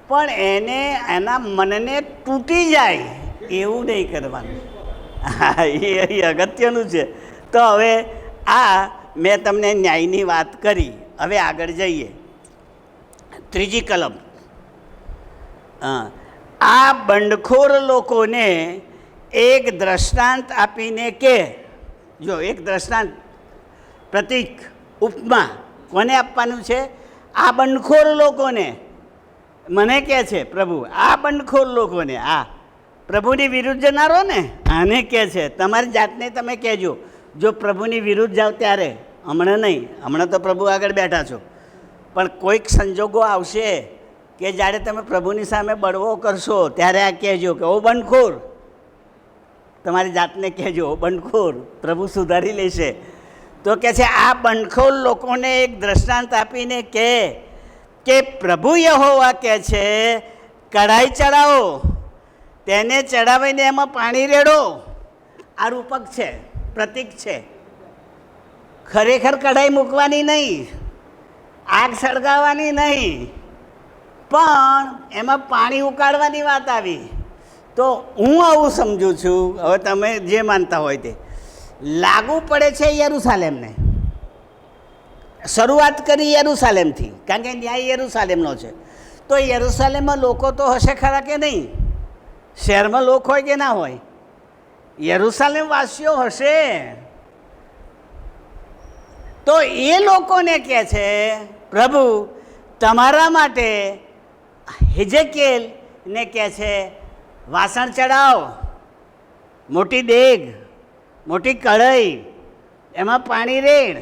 પણ એને એના મનને તૂટી જાય એવું નહીં કરવાનું. હા, એ અગત્યનું છે. તો હવે આ મેં તમને ન્યાયની વાત કરી, હવે આગળ જઈએ, ત્રીજી કલમ. આ બંડખોર લોકોને એક દ્રષ્ટાંત આપીને કે, જો એક દ્રષ્ટાંત, પ્રતીક, ઉપમા કોને આપવાનું છે? આ બંડખોર લોકોને. મને કહે છે પ્રભુ, આ બંડખોર લોકોને, આ પ્રભુની વિરુદ્ધ જનારો ને આને કહે છે. તમારી જાતને તમે કહેજો, જો પ્રભુની વિરુદ્ધ જાઓ ત્યારે, હમણાં નહીં, હમણાં તો પ્રભુ આગળ બેઠા છો, પણ કોઈક સંજોગો આવશે કે જ્યારે તમે પ્રભુની સામે બળવો કરશો ત્યારે આ કહેજો કે ઓ બંડખોર, તમારી જાતને કહેજો ઓ બંડખોર, પ્રભુ સુધારી લેશે. તો કહે છે આ બંડખોર લોકોને એક દ્રષ્ટાંત આપીને કે પ્રભુ યહોવા કહે છે, કઢાઈ ચડાવો, તેને ચડાવીને એમાં પાણી રેડો. આ રૂપક છે, પ્રતીક છે. ખરેખર કઢાઈ મૂકવાની નહીં, આગ સળગાવવાની નહીં, પણ એમાં પાણી ઉકાળવાની વાત આવી. તો હું આવું સમજું છું, હવે તમે જે માનતા હોય તે, લાગુ પડે છે યરુસાલેમને. શરૂઆત કરી યરુસાલેમથી, કારણ કે ન્યાય યરુસાલેમનો છે. તો યરુસાલેમમાં લોકો તો હશે ખરા કે નહીં? શહેરમાં લોકો હોય કે ના હોય? યરુસાલેમ વાસીઓ હશે. તો એ લોકોને કહે છે પ્રભુ તમારા માટે, હિજકીએલને કહે છે વાસણ ચડાવો, મોટી દેગ, મોટી કઢાઈ, એમાં પાણી રેડ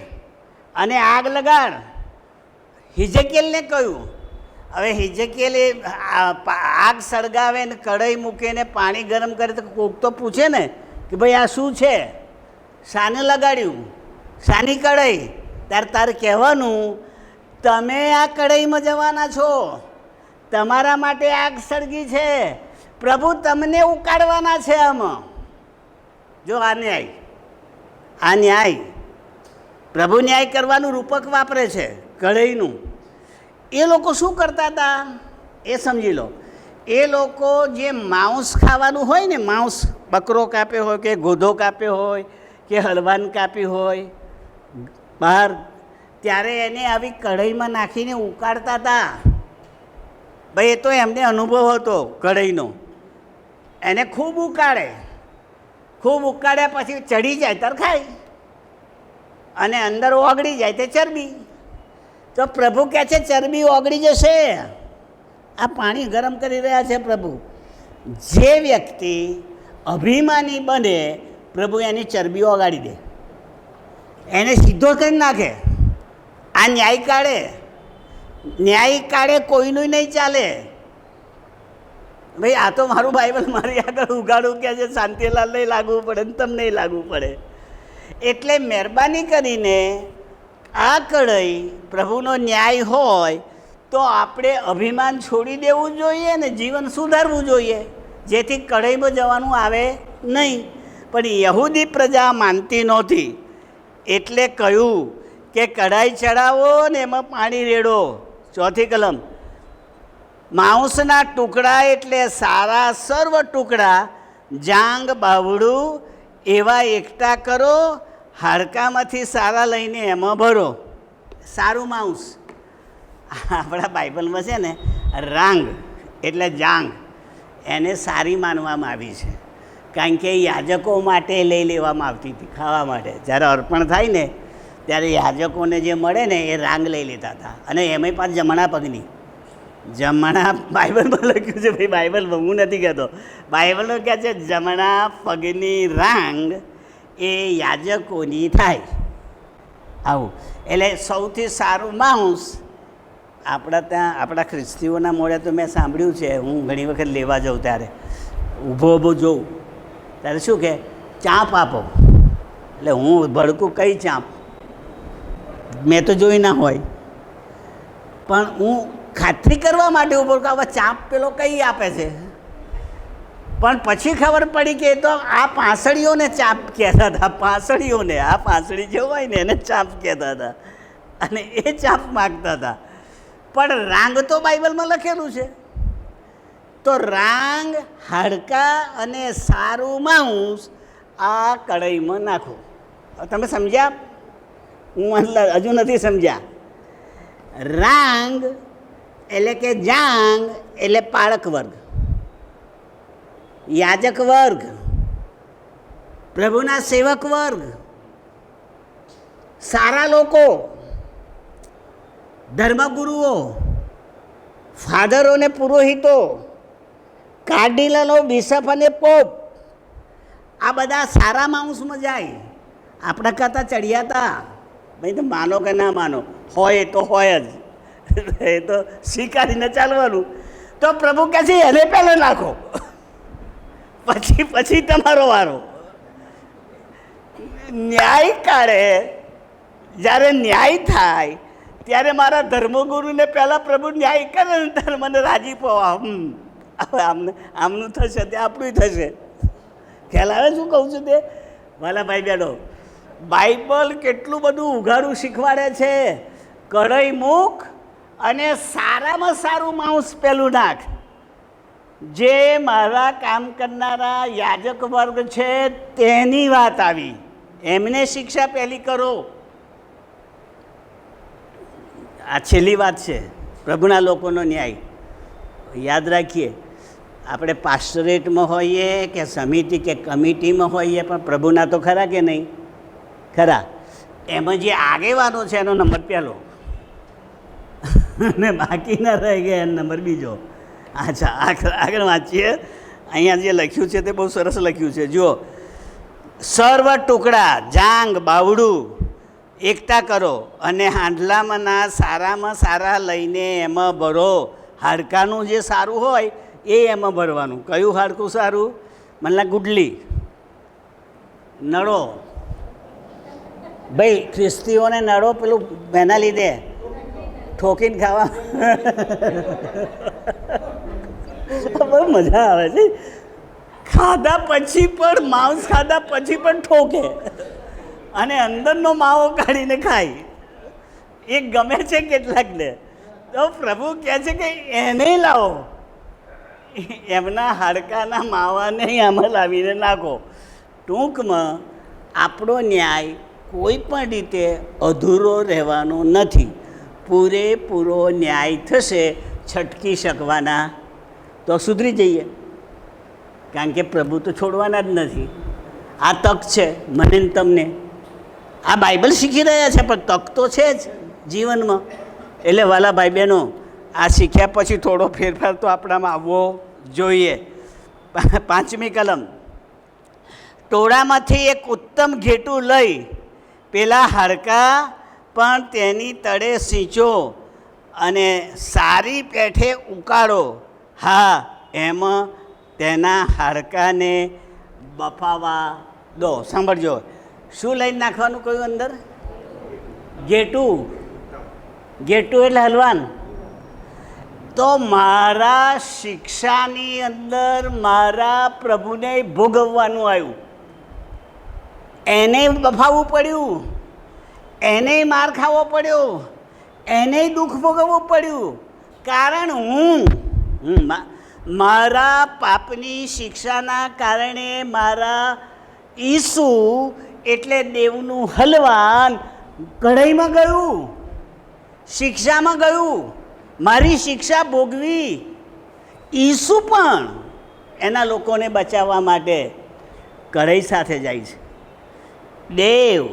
અને આગ લગાડ. હિજકીએલને કહ્યું. હવે હિજકીએલે આગ સળગાવે ને કઢાઈ મૂકીને પાણી ગરમ કરે તો કોક તો પૂછે ને કે ભાઈ આ શું છે, શાને લગાડ્યું, શાની કઢાઈ? તારે કહેવાનું તમે આ કઢાઈમાં જવાના છો, તમારા માટે આગ સળગી છે, પ્રભુ તમને ઉકાળવાના છે આમાં. જો આ ન્યાય પ્રભુ ન્યાય કરવાનું રૂપક વાપરે છે કઢાઈનું. એ લોકો શું કરતા હતા એ સમજી લો. એ લોકો જે માંસ ખાવાનું હોય ને, માંસ બકરો કાપ્યો હોય કે ગોધો કાપ્યો હોય કે હળવાન કાપી હોય બહાર, ત્યારે એને આવી કઢાઈમાં નાખીને ઉકાળતા હતા. ભાઈ એ તો એમને અનુભવ હતો કઢાઈનો. એને ખૂબ ઉકાળ્યા પછી ચડી જાય ત્યારે ખાય, અને અંદર ઓગળી જાય તે ચરબી. તો પ્રભુ કહે છે ચરબી ઓગળી જશે, આ પાણી ગરમ કરી રહ્યા છે પ્રભુ. જે વ્યક્તિ અભિમાની બને, પ્રભુ એની ચરબી ઓગાળી દે, એને સીધો કરી નાખે. આ ન્યાય કાળે કોઈનું નહીં ચાલે. ભાઈ આ તો મારું બાઇબલ મારી આગળ ઉગાડું કે છે, શાંતિલાલ નહીં લાગવું પડે ને તમને નહીં લાગવું પડે. એટલે મહેરબાની કરીને આ કઢાઈ પ્રભુનો ન્યાય હોય તો આપણે અભિમાન છોડી દેવું જોઈએ ને જીવન સુધારવું જોઈએ, જેથી કઢાઈમાં જવાનું આવે નહીં. પણ યહૂદી પ્રજા માનતી નહોતી, એટલે કહ્યું કે કઢાઈ ચડાવો ને એમાં પાણી રેડો. ચોથી કલમ, માંસના ટુકડા એટલે સારા સર્વ ટુકડા, જાંગ બાવડું એવા એકઠા કરો, હાડકામાંથી સારા લઈને એમાં ભરો. સારું માંસ આપણા બાઇબલમાં છે ને, રાંગ એટલે જાંગ, એને સારી માનવામાં આવી છે, કારણ કે યાજકો માટે લઈ લેવામાં આવતી હતી ખાવા માટે. જ્યારે અર્પણ થાય ને ત્યારે યાજકોને જે મળે ને એ રાંગ લઈ લેતા હતા, અને એમાંય પાછું જમણા પગની. જમણા બાઇબલમાં લખ્યું છે, ભાઈ બાઇબલમાં હું નથી કહેતો, બાઇબલમાં કહે છે જમણા પગની રાંગ એ યાજકોની થાય. આવું એટલે સૌથી સારું માંસ આપણા ત્યાં, આપણા ખ્રિસ્તીઓના મોડે તો મેં સાંભળ્યું છે, હું ઘણી વખત લેવા જાઉં ત્યારે ઊભો જોઉં ત્યારે શું કે ચાંપ આપો. એટલે હું ભડકું કઈ ચાંપ, મેં તો જોઈ ના હોય, પણ હું ખાતરી કરવા માટે ઉભો કે હવે ચાંપ પેલો કઈ આપે છે. પણ પછી ખબર પડી કે તો આ પાંસળીઓને ચાંપ કહેતા હતા. પાંસળીઓને, આ પાંસળી જે હોય ને એને ચાંપ કહેતા હતા, અને એ ચાંપ માગતા હતા. પણ રાંગ તો બાઇબલમાં લખેલું છે. તો રાંગ, હાડકા અને સારું માંસ આ કઢાઈમાં નાખો. તમે સમજ્યા? હું હજુ નથી સમજ્યા. રાંગ એટલે કે જાંગ એટલે પાળક વર્ગ, યાજક વર્ગ, પ્રભુના સેવક વર્ગ, સારા લોકો, ધર્મગુરુઓ, ફાધરો ને પુરોહિતો, કાર્ડિનલો, બિશપ અને પોપ, આ બધા સારા માણસમાં જાય. આપણા કરતાં ચડિયા હતા ભાઈ, તો માનો કે ના માનો, હોય તો હોય જ, એ તો સ્વીકારીને ચાલવાનું. તો પ્રભુ કહે છે એને પહેલાં નાખો, પછી તમારો વારો. ન્યાય કાળે જ્યારે ન્યાય થાય ત્યારે મારા ધર્મગુરુને પહેલાં પ્રભુ ન્યાય કરે ને ત્યારે મને રાજી પોવા, હવે આમનું થશે તે આપણું થશે. ખ્યાલ આવે શું કહું છું તે? વાલા ભાઈ બહેનો, બાઇબલ કેટલું બધું ઉઘાડું શીખવાડે છે. કઢાઈ મૂક અને સારામાં સારું માંસ પેલું નાખ. જે મારા કામ કરનારા યાજક વર્ગ છે તેની વાત આવી, એમને શિક્ષા પહેલી કરો. આ છેલ્લી વાત છે, પ્રભુના લોકોનો ન્યાય. યાદ રાખીએ, આપણે પાસ્ટરેટમાં હોઈએ કે સમિતિ કે કમિટીમાં હોઈએ, પણ પ્રભુના તો ખરા કે નહીં? ખરા. એમાં જે આગેવાનો છે એનો નંબર પહેલો અને બાકીના રહી ગયા એનો નંબર બીજો. અચ્છા, આગળ વાંચીએ. અહીંયા જે લખ્યું છે તે બહુ સરસ લખ્યું છે. જુઓ, સર્વ ટુકડા, જાંગ, બાવડું એકઠા કરો અને હાંડલામાંના સારામાં સારા લઈને એમાં ભરો. હાડકાનું જે સારું હોય એ એમાં ભરવાનું. કયું હાડકું સારું? મતલબ ગુડલી, નળો. ભાઈ ખ્રિસ્તીઓને નળો પેલું એના લીધે ઠોકીને ખાવા બહુ મજા આવે છે. ખાધા પછી પણ, માંસ ખાધા પછી પણ ઠોકે અને અંદરનો માવો કાઢીને ખાય. એ ગમે છે કેટલાકને. તો પ્રભુ કહે છે કે એને લાવો, એમના હાડકાના માવાને આમાં લાવીને નાખો. ટૂંકમાં આપણો ન્યાય કોઈ પણ રીતે અધૂરો રહેવાનો નથી. પૂરેપૂરો ન્યાય થશે. છટકી શકવાના તો સુધરી જઈએ, કારણ કે પ્રભુ તો છોડવાના જ નથી. આ તક છે મને ને તમને. આ બાઇબલ શીખી રહ્યા છે પણ તક તો છે જ જીવનમાં. એટલે વાલા ભાઈ બહેનો, આ શીખ્યા પછી થોડો ફેરફાર તો આપણામાં આવવો જોઈએ. 5મી કલમ. ટોળામાંથી એક ઉત્તમ ઘેટું લઈ પેલા હાડકા પણ તેની તળે સીંચો અને સારી પેઠે ઉકાળો. હા, એમાં તેના હાડકાને બફાવા દો. સાંભળજો, શું લઈને નાખવાનું કહ્યું અંદર? ઘેટું. ઘેટું એટલે હલવાન. તો મારા શિક્ષાની અંદર મારા પ્રભુને ભોગવવાનું આવ્યું, એને બફાવવું પડ્યું, એને માર ખાવો પડ્યો, એને દુઃખ ભોગવવું પડ્યું. કારણ હું મારા પાપની શિક્ષાના કારણે મારા ઈસુ એટલે દેવનું હલવાન કઢાઈમાં ગયું, શિક્ષામાં ગયું. મારી શિક્ષા ભોગવી. ઈસુ પણ એના લોકોને બચાવવા માટે કઢાઈ સાથે જાય છે. દેવ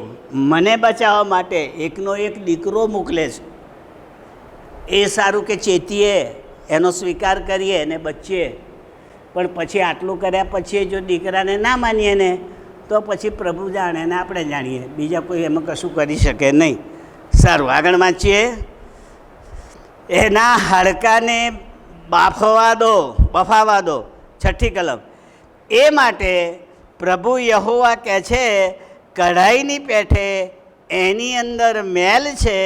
મને બચાવવા માટે એકનો એક દીકરો મોકલે છે. એ સારું કે ચેતીએ, એનો સ્વીકાર કરીએ ને બચીએ. પણ પછી આટલું કર્યા પછી જો દીકરાને ના માનીએ ને તો પછી પ્રભુ જાણે ને આપણે જાણીએ, બીજા કોઈ એમાં કશું કરી શકે નહીં. સારું, આગળ વાંચીએ. એના હાડકાને બફાવા દો. 6ઠી કલમ. એ માટે પ્રભુ યહોવા કહે છે, કઢાઈની પેઠે એની અંદર મેલ છે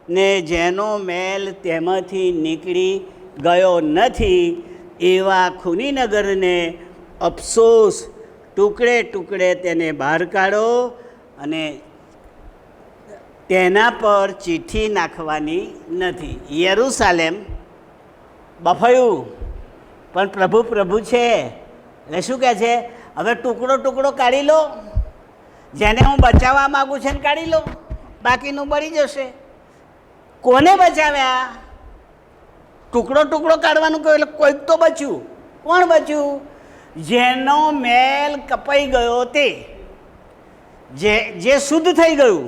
ને જેનો મેલ તેમાંથી નીકળી ગયો નથી એવા ખૂનીનગરને અફસોસ. ટુકડે ટુકડે તેને બહાર કાઢો અને તેના પર ચીઠી નાખવાની નથી. યરૂશાલેમ બફાયું પણ પ્રભુ પ્રભુ છે. એટલે શું કહે છે? હવે ટુકડો ટુકડો કાઢી લો, જેને હું બચાવવા માગું છું ને કાઢી લો, બાકીનું બળી જશે. કોને બચાવ્યા? ટુકડો ટુકડો કાઢવાનું કહ્યું એટલે કોઈક તો બચ્યું. કોણ બચ્યું? જેનો મેલ કપાઈ ગયો તે, જે શુદ્ધ થઈ ગયું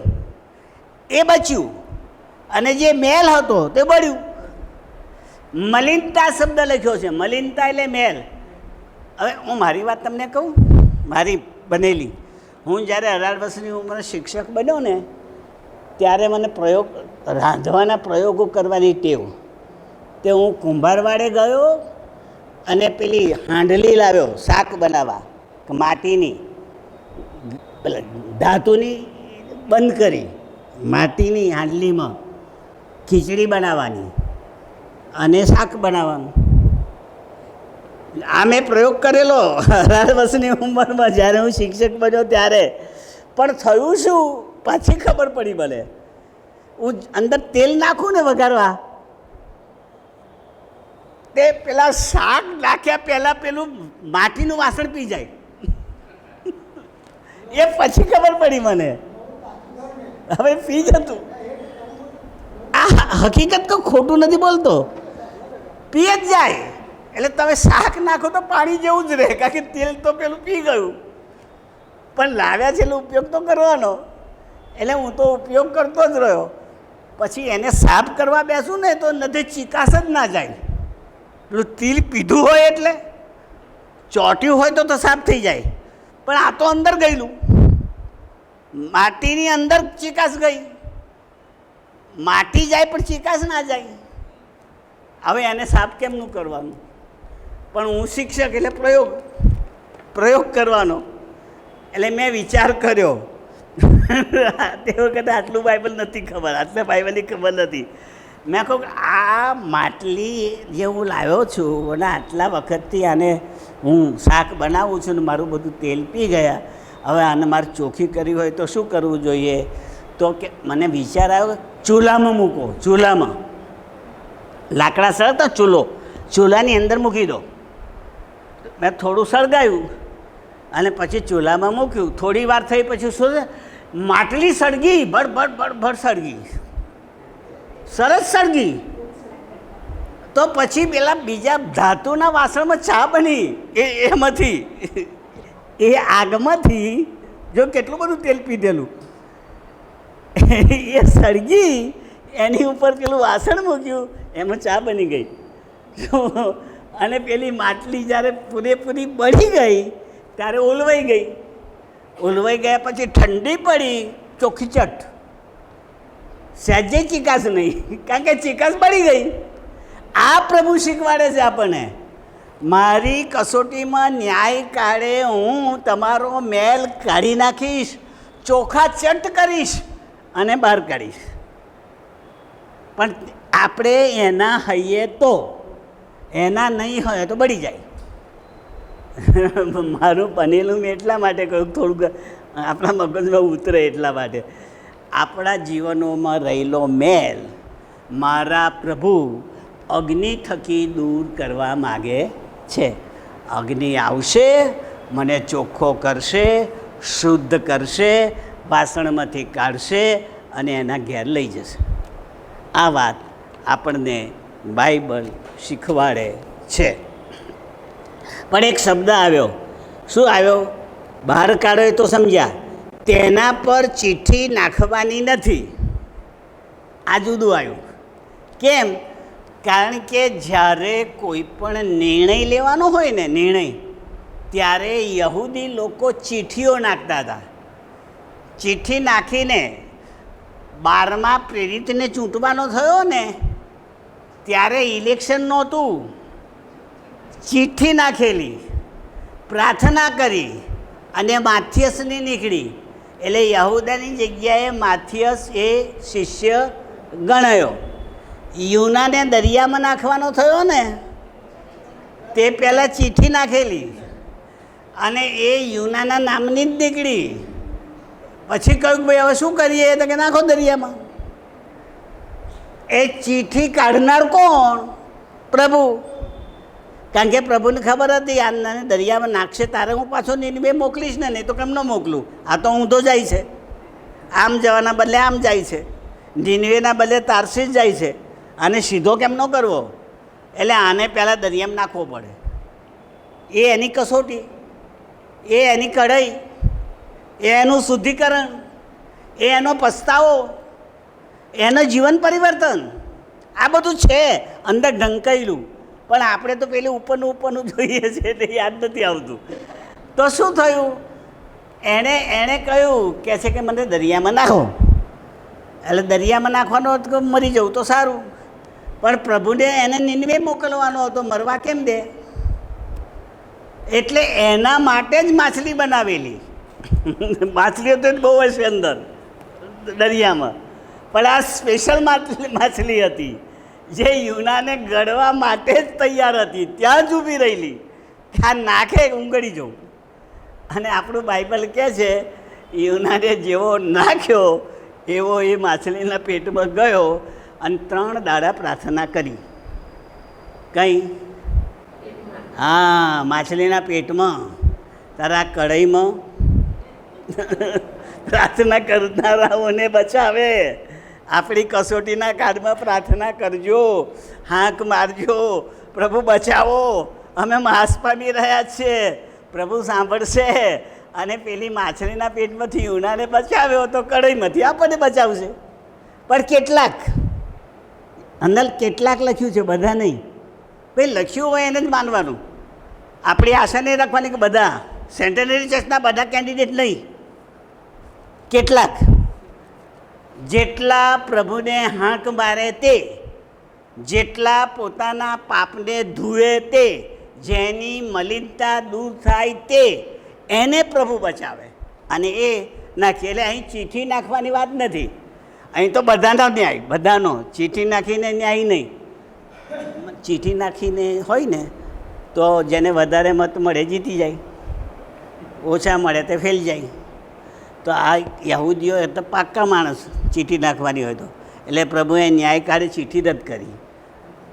એ બચ્યું, અને જે મેલ હતો તે બળ્યું. મલિનતા શબ્દ લખ્યો છે. મલિનતા એટલે મેલ. હવે હું મારી વાત તમને કહું, મારી બનેલી. હું જ્યારે 18 વર્ષની ઉંમરે શિક્ષક બન્યો ને, ત્યારે મને રાંધવાના પ્રયોગો કરવાની ટેવ. તે હું કુંભારવાડે ગયો અને પેલી હાંડલી લાવ્યો શાક બનાવવા, માટીની, પેલા ધાતુની બંધ કરી, માટીની હાંડલીમાં ખીચડી બનાવવાની અને શાક બનાવવાનું. આ મેં પ્રયોગ કરેલો 18 વર્ષની ઉંમરમાં, જ્યારે હું શિક્ષક બન્યો ત્યારે. પણ થયું શું પાછી ખબર પડી મને. હું અંદર તેલ નાખું ને વઘારવા, તે પેલા શાક નાખ્યા પહેલાં પેલું માટીનું વાસણ પી જાય. એ પછી ખબર પડી મને. હવે પી જતું. આ હકીકત તો ખોટું નથી બોલતો, પી જ જાય. એટલે તમે શાક નાખો તો પાણી જેવું જ રહે, કારણ કે તેલ તો પેલું પી ગયું. પણ લાવ્યા છે એટલે ઉપયોગ તો કરવાનો. એટલે હું તો ઉપયોગ કરતો જ રહ્યો. પછી એને સાફ કરવા બેસું ને તો નથી, ચિકાસ જ ના જાય. પેલું તેલ પીધું હોય એટલે ચોટ્યું હોય તો સાફ થઈ જાય, પણ આ તો અંદર ગયેલું. માટીની અંદર ચિકાસ ગઈ. માટી જાય પણ ચિકાસ ના જાય. હવે એને સાફ કેમનું કરવાનું? પણ હું શિક્ષક એટલે પ્રયોગ કરવાનો. એટલે મેં વિચાર કર્યો. તે વખતે આટલું બાઇબલ નથી ખબર, આટલા બાઇબલની ખબર નથી. મેં કહું આ માટલી જે હું લાવ્યો છું અને આટલા વખતથી આને હું શાક બનાવું છું ને મારું બધું તેલ પી ગયા, હવે આને મારે ચોખ્ખી કરવી હોય તો શું કરવું જોઈએ? તો કે મને વિચાર આવ્યો, ચૂલામાં મૂકો. ચૂલામાં લાકડા સળગતા, ચૂલાની અંદર મૂકી દો. મેં થોડું સળગાવ્યું અને પછી ચૂલામાં મૂક્યું. થોડી વાર થઈ પછી શું, માટલી સળગી, ભડ સળગી, સરસ સળગી. તો પછી પેલા બીજા ધાતુના વાસણમાં ચા બની. એમાંથી એ આગમાંથી જો કેટલું બધું તેલ પીધેલું, એ સળગી, એની ઉપર પેલું વાસણ મૂક્યું, એમાં ચા બની ગઈ. અને પેલી માટલી જ્યારે પૂરેપૂરી બળી ગઈ ત્યારે ઓલવાઈ ગઈ. ઓલવાઈ ગયા પછી ઠંડી પડી, ચોખ્ખી ચટ, સહેજે ચિકાસ નહીં, કારણ કે ચિકાસ બળી ગઈ. આ પ્રભુ શીખવાડે છે આપણને. મારી કસોટીમાં ન્યાય કાઢે હું તમારો મેલ કાઢી નાખીશ, ચોખા ચટ કરીશ અને બહાર કાઢીશ. પણ આપણે એના હૈયે તો, એના નહીં હોય તો બળી જાય. મારું બનેલું મેં એટલા માટે કહ્યું, થોડુંક આપણા મગજમાં ઉતરે એટલા માટે. આપણા જીવનોમાં રહેલો મેલ મારા પ્રભુ અગ્નિ થકી દૂર કરવા માગે છે. અગ્નિ આવશે, મને ચોખ્ખો કરશે, શુદ્ધ કરશે, વાસણમાંથી કાઢશે અને એના ઘેર લઈ જશે. આ વાત આપણને બાઇબલ શીખવાડે છે. પણ એક શબ્દ આવ્યો. શું આવ્યો? બહાર કાઢો એ તો સમજ્યા, તેના પર ચિઠ્ઠી નાખવાની નથી. આ જુદું આવ્યું. કેમ? કારણ કે જ્યારે કોઈ પણ નિર્ણય લેવાનો હોય ને, નિર્ણય, ત્યારે યહૂદી લોકો ચિઠ્ઠીઓ નાખતા હતા. ચિઠ્ઠી નાખીને 12મા પ્રેરિતને ચૂંટવાનો થયો ને, ત્યારે ઇલેક્શન નહોતું, ચિઠ્ઠી નાખેલી, પ્રાર્થના કરી અને માથિયસની નીકળી. એટલે યહૂદાની જગ્યાએ માથિયસ એ શિષ્ય ગણાયો. યુનાને દરિયામાં નાખવાનો થયો ને, તે પહેલાં ચિઠ્ઠી નાખેલી અને એ યુનાના નામની જ નીકળી. પછી કહ્યું ભાઈ હવે શું કરીએ? તો કે નાખો દરિયામાં. એ ચિઠ્ઠી કાઢનાર કોણ? પ્રભુ. કારણ કે પ્રભુને ખબર હતી આને દરિયામાં નાખશે તારે હું પાછો નીનવે મોકલીશ ને, નહીં તો કેમ ન મોકલું? આ તો ઊંધો જાય છે, આમ જવાના બદલે આમ જાય છે. નીનવેના બદલે તારસીસ જાય છે, આને સીધો કેમ ન કરવો? એટલે આને પહેલાં દરિયામાં નાખવો પડે. એ એની કસોટી, એ એની કઢાઈ, એ એનું શુદ્ધિકરણ, એ એનો પસ્તાવો, એનું જીવન પરિવર્તન, આ બધું છે અંદર ઢંકાયેલું. પણ આપણે તો પેલું ઉપરનું જોઈએ છીએ એટલે યાદ નથી આવતું. તો શું થયું? એણે કહ્યું કે છે કે મને દરિયામાં નાખો. એટલે દરિયામાં નાખવાનો હતો કે મરી જવું તો સારું, પણ પ્રભુને એને નીનવે મોકલવાનો હતો, મરવા કેમ દે? એટલે એના માટે જ માછલી બનાવેલી. માછલીઓ તો બહુ હશે અંદર દરિયામાં, પણ આ સ્પેશિયલ માછલી હતી જે યુનાને ગળવા માટે જ તૈયાર હતી, ત્યાં જ ઊભી રહેલી કે આ નાખે ઊંઘળી જવું. અને આપણું બાઇબલ કહે છે યુનાને જેવો નાખ્યો એવો એ માછલીના પેટમાં ગયો અને 3 દાડા પ્રાર્થના કરી. કંઈ? હા, માછલીના પેટમાં, તારા કઢાઈમાં. પ્રાર્થના કરનારાઓને બચાવે. આપણી કસોટીના કાળમાં પ્રાર્થના કરજો, હાંક મારજો, પ્રભુ બચાવો, અમે માસ પામી રહ્યા છીએ, પ્રભુ સાંભળશે. અને પેલી માછલીના પેટમાંથી યુનાને બચાવ્યો તો કઢાઈમાંથી આપણને બચાવશે. પણ કેટલાક અંદર કેટલાક લખ્યું છે, બધા નહીં. ભાઈ લખ્યું હોય એને જ માનવાનું. આપણી આશા નહીં રાખવાની કે બધા સેન્ટેનરી ચર્ચના બધા કેન્ડિડેટ નહીં. કેટલાક જેટલા પ્રભુને હાંક મારે તે, જેટલા પોતાના પાપને ધુએ તે, જેની મલિનતા દૂર થાય તે, એને પ્રભુ બચાવે. અને એ નાખીએ. એટલે અહીં ચીઠી નાખવાની વાત નથી, અહીં તો બધાનો ન્યાય, બધાનો. ચીઠી નાખીને ન્યાય નહીં. ચીઠી નાખીને હોય ને તો જેને વધારે મત મળે જીતી જાય, ઓછા મળે તે ફેલ જાય. તો આ યહૂદીઓ એ તો પાક્કા માણસ, ચીઠી નાખવાની હોય તો. એટલે પ્રભુએ ન્યાય કાઢે ચીઠી રદ કરી.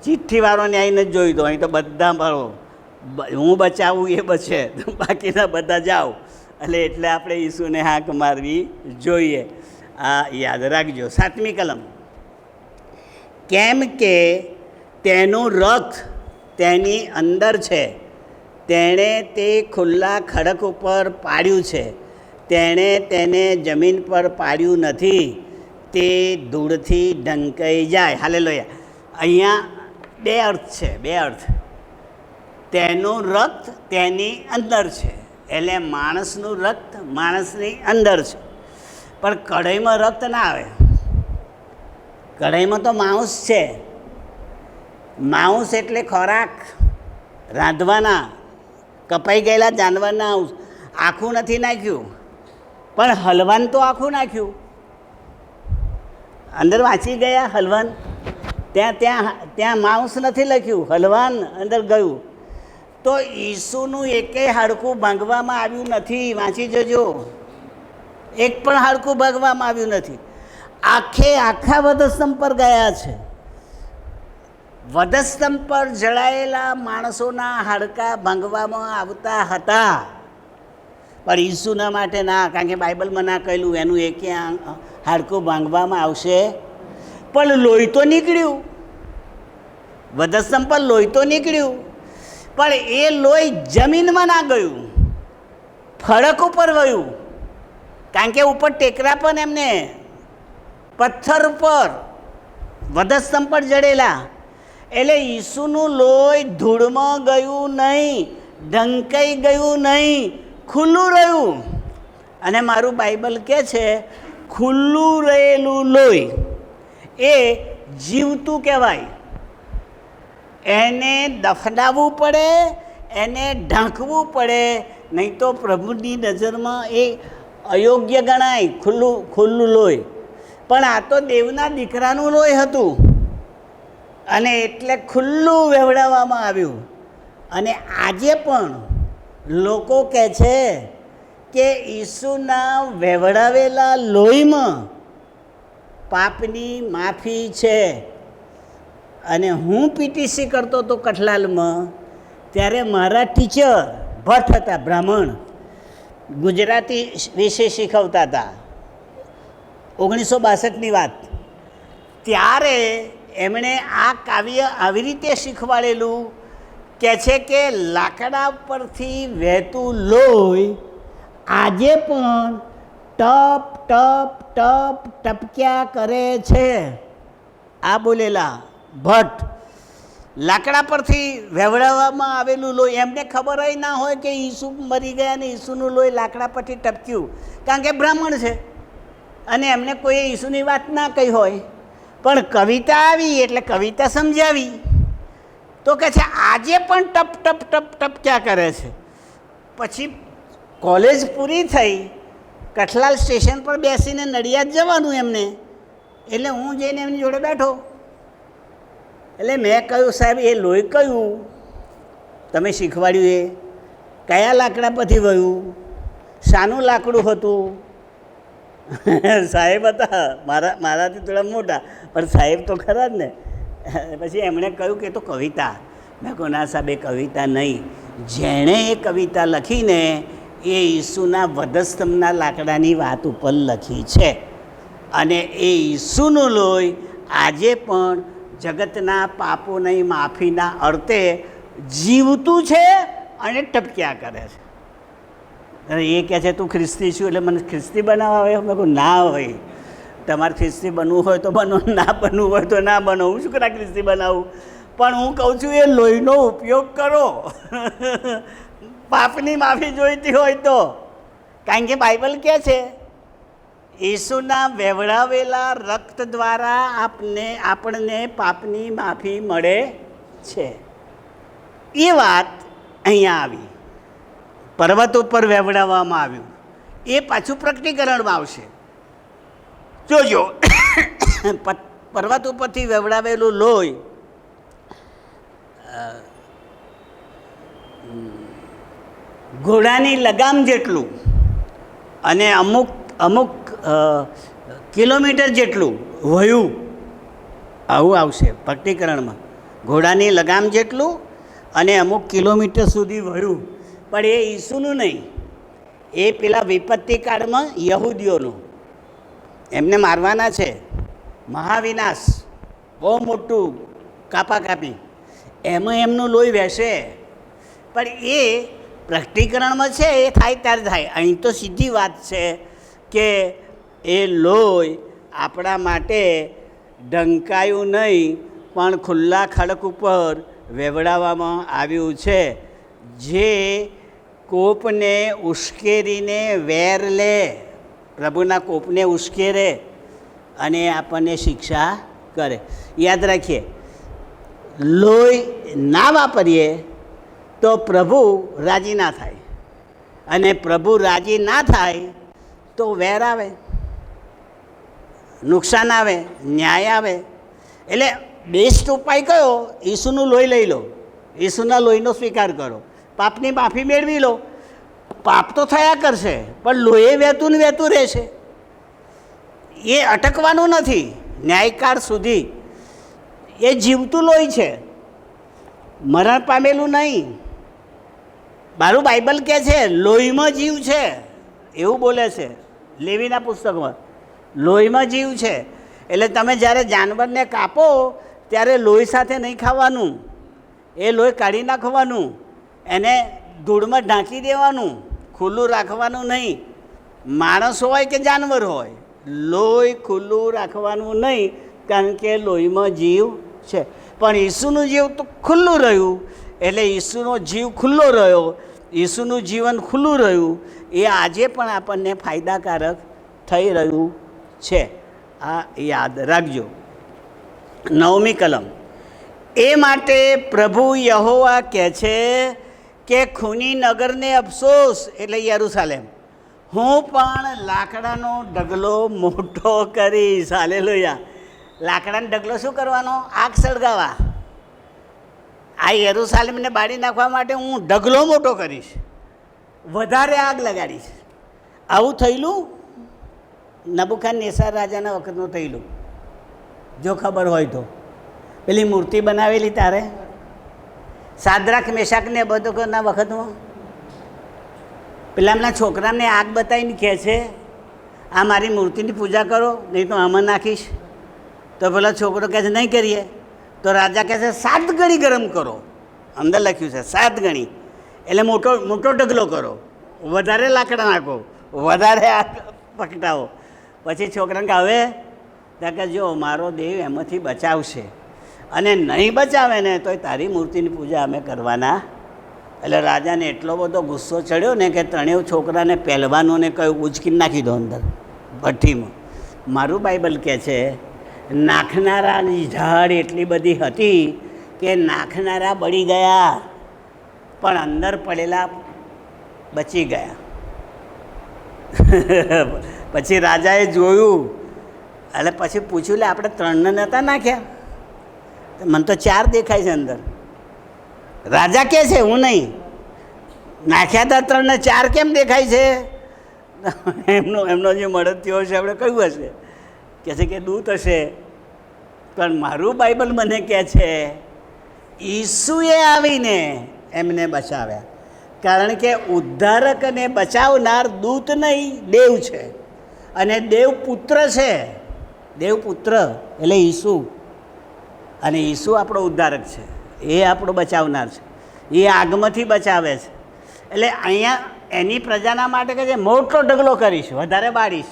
ચિઠ્ઠીવાળો ન્યાય નથી જોઈ દો. અહીં તો બધા મારો હું બચાવું એ બચે, બાકીના બધા જાઓ. એટલે આપણે ઈસુને હાંક મારવી જોઈએ. આ યાદ રાખજો. 7મી કલમ, કેમ કે તેનું રથ તેની અંદર છે, તેણે તે ખુલ્લા ખડક ઉપર પાડ્યું છે, તેણે તેને જમીન પર પાડ્યું નથી, તે ધૂળથી ઢંકાઈ જાય. હાલેલુયા. અહીંયા 2 અર્થ છે, 2 અર્થ. તેનું રક્ત તેની અંદર છે, એટલે માણસનું રક્ત માણસની અંદર છે. પણ કઢાઈમાં રક્ત ના આવે. કઢાઈમાં તો માંસ છે. માંસ એટલે ખોરાક, રાંધવાના, કપાઈ ગયેલા જાનવરના આખું નથી નાખ્યું, પણ હલવાન તો આખું નાખ્યું. અંદર વાંચી ગયા હલવાન, ત્યાં માંસ નથી લખ્યું, હલવાન અંદર ગયું. તો ઈસુનું એકેય હાડકું ભાંગવામાં આવ્યું નથી. વાંચી જજો, એક પણ હાડકું ભાંગવામાં આવ્યું નથી. આખા વધસ્તંભ પર ગયા છે. વધસ્તંભ પર જડાયેલા માણસોના હાડકાં ભાંગવામાં આવતા હતા, પણ ઈસુના માટે ના. કારણ કે બાઇબલમાં ના કહેલું એનું એકે હાડકું ભાંગવામાં આવશે. પણ લોહી તો નીકળ્યું, વધસ્તંભ પર લોહી તો નીકળ્યું, પણ એ લોહી જમીનમાં ના ગયું, ફળક ઉપર ગયું. કારણ કે ઉપર ટેકરા પર એમને પથ્થર ઉપર વધસ્તંભ પર જડેલા. એટલે ઈસુનું લોહી ધૂળમાં ગયું નહીં, ઢંકાઈ ગયું નહીં, ખુલ્લું રહ્યું. અને મારું બાઇબલ કહે છે ખુલ્લું રહેલું લોહી એ જીવતું કહેવાય. એને દફનાવવું પડે, એને ઢાંકવું પડે, નહીં તો પ્રભુની નજરમાં એ અયોગ્ય ગણાય. ખુલ્લું લોહી. પણ આ તો દેવના દીકરાનું લોહી હતું, અને એટલે ખુલ્લું વહેવડાવવામાં આવ્યું. અને આજે પણ લોકો કહે છે કે ઈસુના વહેવડાવેલા લોહીમાં પાપની માફી છે. અને હું પીટીસી કરતો હતો કઠલાલમાં, ત્યારે મારા ટીચર ભટ્ટ હતા, બ્રાહ્મણ, ગુજરાતી વિષય શીખવતા હતા. 1962ની વાત. ત્યારે એમણે આ કાવ્ય આવી રીતે શીખવાડેલું કે છે કે લાકડા પરથી વહેતું લોહી આજે પણ ટપ ટપ ટપ ટપક્યા કરે છે. આ બોલેલા ભટ્ટ. લાકડા પરથી વહેવડાવવામાં આવેલું લોહી, એમને ખબર જ ના હોય કે ઈસુ મરી ગયા ને ઈસુનું લોહી લાકડા પરથી ટપક્યું, કારણ કે બ્રાહ્મણ છે અને એમને કોઈ ઈસુની વાત ના કહી હોય. પણ કવિતા આવી એટલે કવિતા સમજાવી તો કહે છે આજે પણ ટપ ટપ ટપ ટપક્યા કરે છે. પછી કોલેજ પૂરી થઈ, કઠલાલ સ્ટેશન પર બેસીને નડિયાદ જવાનું એમને, એટલે હું જઈને એમની જોડે બેઠો. એટલે મેં કહ્યું, સાહેબ એ લોહી કયું તમે શીખવાડ્યું, એ કયા લાકડા પરથી વહ્યું, શાનું લાકડું હતું? સાહેબ હતા મારાથી થોડા મોટા, પણ સાહેબ તો ખરા જ ને. પછી એમણે કહ્યું કે તો કવિતા. મેં કહું ના સાહેબ, એ કવિતા નહીં, જેણે એ કવિતા લખીને એ ઈસુના વધસ્તંભના લાકડાની વાત ઉપર લખી છે. અને એ ઈસુનું લોહી આજે પણ જગતના પાપોની માફીના અર્થે જીવતું છે અને ટપક્યા કરે છે. એ કહે છે તું ખ્રિસ્તી છું એટલે મને ખ્રિસ્તી બનાવવા આવે? મેં કહું ના હોય, તમારે ખ્રિસ્તી બનવું હોય તો બનો, ના બનવું હોય તો ના બનો. હું શું કરા ખ્રિસ્તી બનાવું? પણ હું કહું છું એ લોહીનો ઉપયોગ કરો પાપની માફી જોઈતી હોય તો. કારણ કે બાઇબલ કહે છે ઈસુના વહેવડાવેલા રક્ત દ્વારા આપણને પાપની માફી મળે છે. એ વાત અહીંયા આવી, પર્વત ઉપર વહેવડાવવામાં આવ્યું. એ પાછું પ્રકટીકરણમાં આવશે. જોજો પર્વત ઉપરથી વહેવડાવેલું લોહી ઘોડાની લગામ જેટલું અને અમુક કિલોમીટર જેટલું વહ્યું, આવું આવશે પ્રકટીકરણમાં. ઘોડાની લગામ જેટલું અને અમુક કિલોમીટર સુધી વહ્યું. પણ એ ઈસુનું નહીં, એ પેલા વિપત્તિ કાળમાં યહૂદીઓનું, એમને મારવાના છે, મહાવિનાશ, બહુ મોટું કાપાકાપી, એમાં એમનું લોહી વહેશે. પણ એ પ્રકટીકરણમાં છે, એ થાય ત્યારે થાય. અહીં તો સીધી વાત છે કે એ લોહી આપણા માટે ઢંકાયું નહીં પણ ખુલ્લા ખડક ઉપર વહેવડાવવામાં આવ્યું છે, જે કોપને ઉશ્કેરીને વેર લે, પ્રભુના કોપને ઉશ્કેરે અને આપણને શિક્ષા કરે. યાદ રાખીએ, લોહી ના વાપરીએ તો પ્રભુ રાજી ના થાય, અને પ્રભુ રાજી ના થાય તો વેર આવે, નુકસાન આવે, ન્યાય આવે. એટલે બેસ્ટ ઉપાય કયો? ઈસુનું લોહી લઈ લો, ઈસુના લોહીનો સ્વીકાર કરો, પાપની માફી મેળવી લો. પાપ તો થયા કરશે પણ લોહી વહેતું ને વહેતું રહેશે. એ અટકવાનું નથી ન્યાયકાળ સુધી. એ જીવતું લોહી છે, મરણ પામેલું નહીં. મારું બાઇબલ કહે છે લોહીમાં જીવ છે, એવું બોલે છે લેવીના પુસ્તકમાં. લોહીમાં જીવ છે. એટલે તમે જ્યારે જાનવરને કાપો ત્યારે લોહી સાથે નહીં ખાવાનું, એ લોહી કાઢી નાખવાનું, એને ધૂળમાં ઢાંકી દેવાનું, ખુલ્લું રાખવાનું નહીં. માણસ હોય કે જાનવર હોય, લોહી ખુલ્લું રાખવાનું નહીં, કારણ કે લોહીમાં જીવ છે. પણ ઈસુનું જીવ તો ખુલ્લું રહ્યું, એટલે ઈસુનો જીવ ખુલ્લો રહ્યો, ઈસુનું જીવન ખુલ્લું રહ્યું. એ આજે પણ આપણને ફાયદાકારક થઈ રહ્યું છે. આ યાદ રાખજો. 9મી કલમ. એ માટે પ્રભુ યહોવા કહે છે કે ખૂની નગરને અફસોસ, એટલે યરુશાલેમ, હું પણ લાકડાનો ઢગલો મોટો કરીશ. હાલેલુયા. લાકડાનો ઢગલો શું કરવાનો? આગ સળગાવવા. આ યરુશાલેમને બાળી નાખવા માટે હું ઢગલો મોટો કરીશ, વધારે આગ લગાડીશ. આવું થયેલું નબુકદનેસર રાજાના વખતનું થયેલું, જો ખબર હોય તો. પેલી મૂર્તિ બનાવેલી તારે સાદ્રાક મેશાકને અબેદનગોના વખતમાં, પેલા એમના છોકરાને આગ બતાવીને કહે છે આ મારી મૂર્તિની પૂજા કરો, નહીં તો આમાં નાખીશ. તો પેલો છોકરો કહે છે નહીં કરીએ. તો રાજા કહે છે 7 ગણી ગરમ કરો. અંદર લખ્યું છે 7 ગણી, એટલે મોટો મોટો ઢગલો કરો, વધારે લાકડા નાખો, વધારે આગ પકડાવો. પછી છોકરાને કહે હવે ત્યાં કે જો મારો દેવ એમાંથી બચાવશે, અને નહીં બચાવે ને તો તારી મૂર્તિની પૂજા અમે કરવાના. એટલે રાજાને એટલો બધો ગુસ્સો ચડ્યો ને કે ત્રણેય છોકરાને પહેલવાનોને કહ્યું ઉચકીને નાખી દો અંદર ભઠ્ઠીમાં. મારું બાઇબલ કહે છે નાખનારાની ઝાડ એટલી બધી હતી કે નાખનારા બળી ગયા પણ અંદર પડેલા બચી ગયા. પછી રાજાએ જોયું એટલે પછી પૂછ્યું લે આપણે 3ને નહોતા નાખ્યા? મને તો 4 દેખાય છે અંદર. રાજા કહે છે હું નહીં, નાખ્યા હતા 3 ને 4 કેમ દેખાય છે? એમનો જે મળતિયો હશે આપણે કહ્યું હશે, કહે છે કે દૂત હશે. પણ મારું બાઇબલ મને કહે છે ઈસુએ આવીને એમને બચાવ્યા, કારણ કે ઉદ્ધારક અને બચાવનાર દૂત નહીં દેવ છે, અને દેવપુત્ર છે. દેવપુત્ર એટલે ઈસુ, અને ઈસુ આપણો ઉદ્ધારક છે, એ આપણો બચાવનાર છે, એ આગમાંથી બચાવે છે. એટલે અહીંયા એની પ્રજાના માટે કહે છે મોટો ઢગલો કરીશ, વધારે બાળીશ,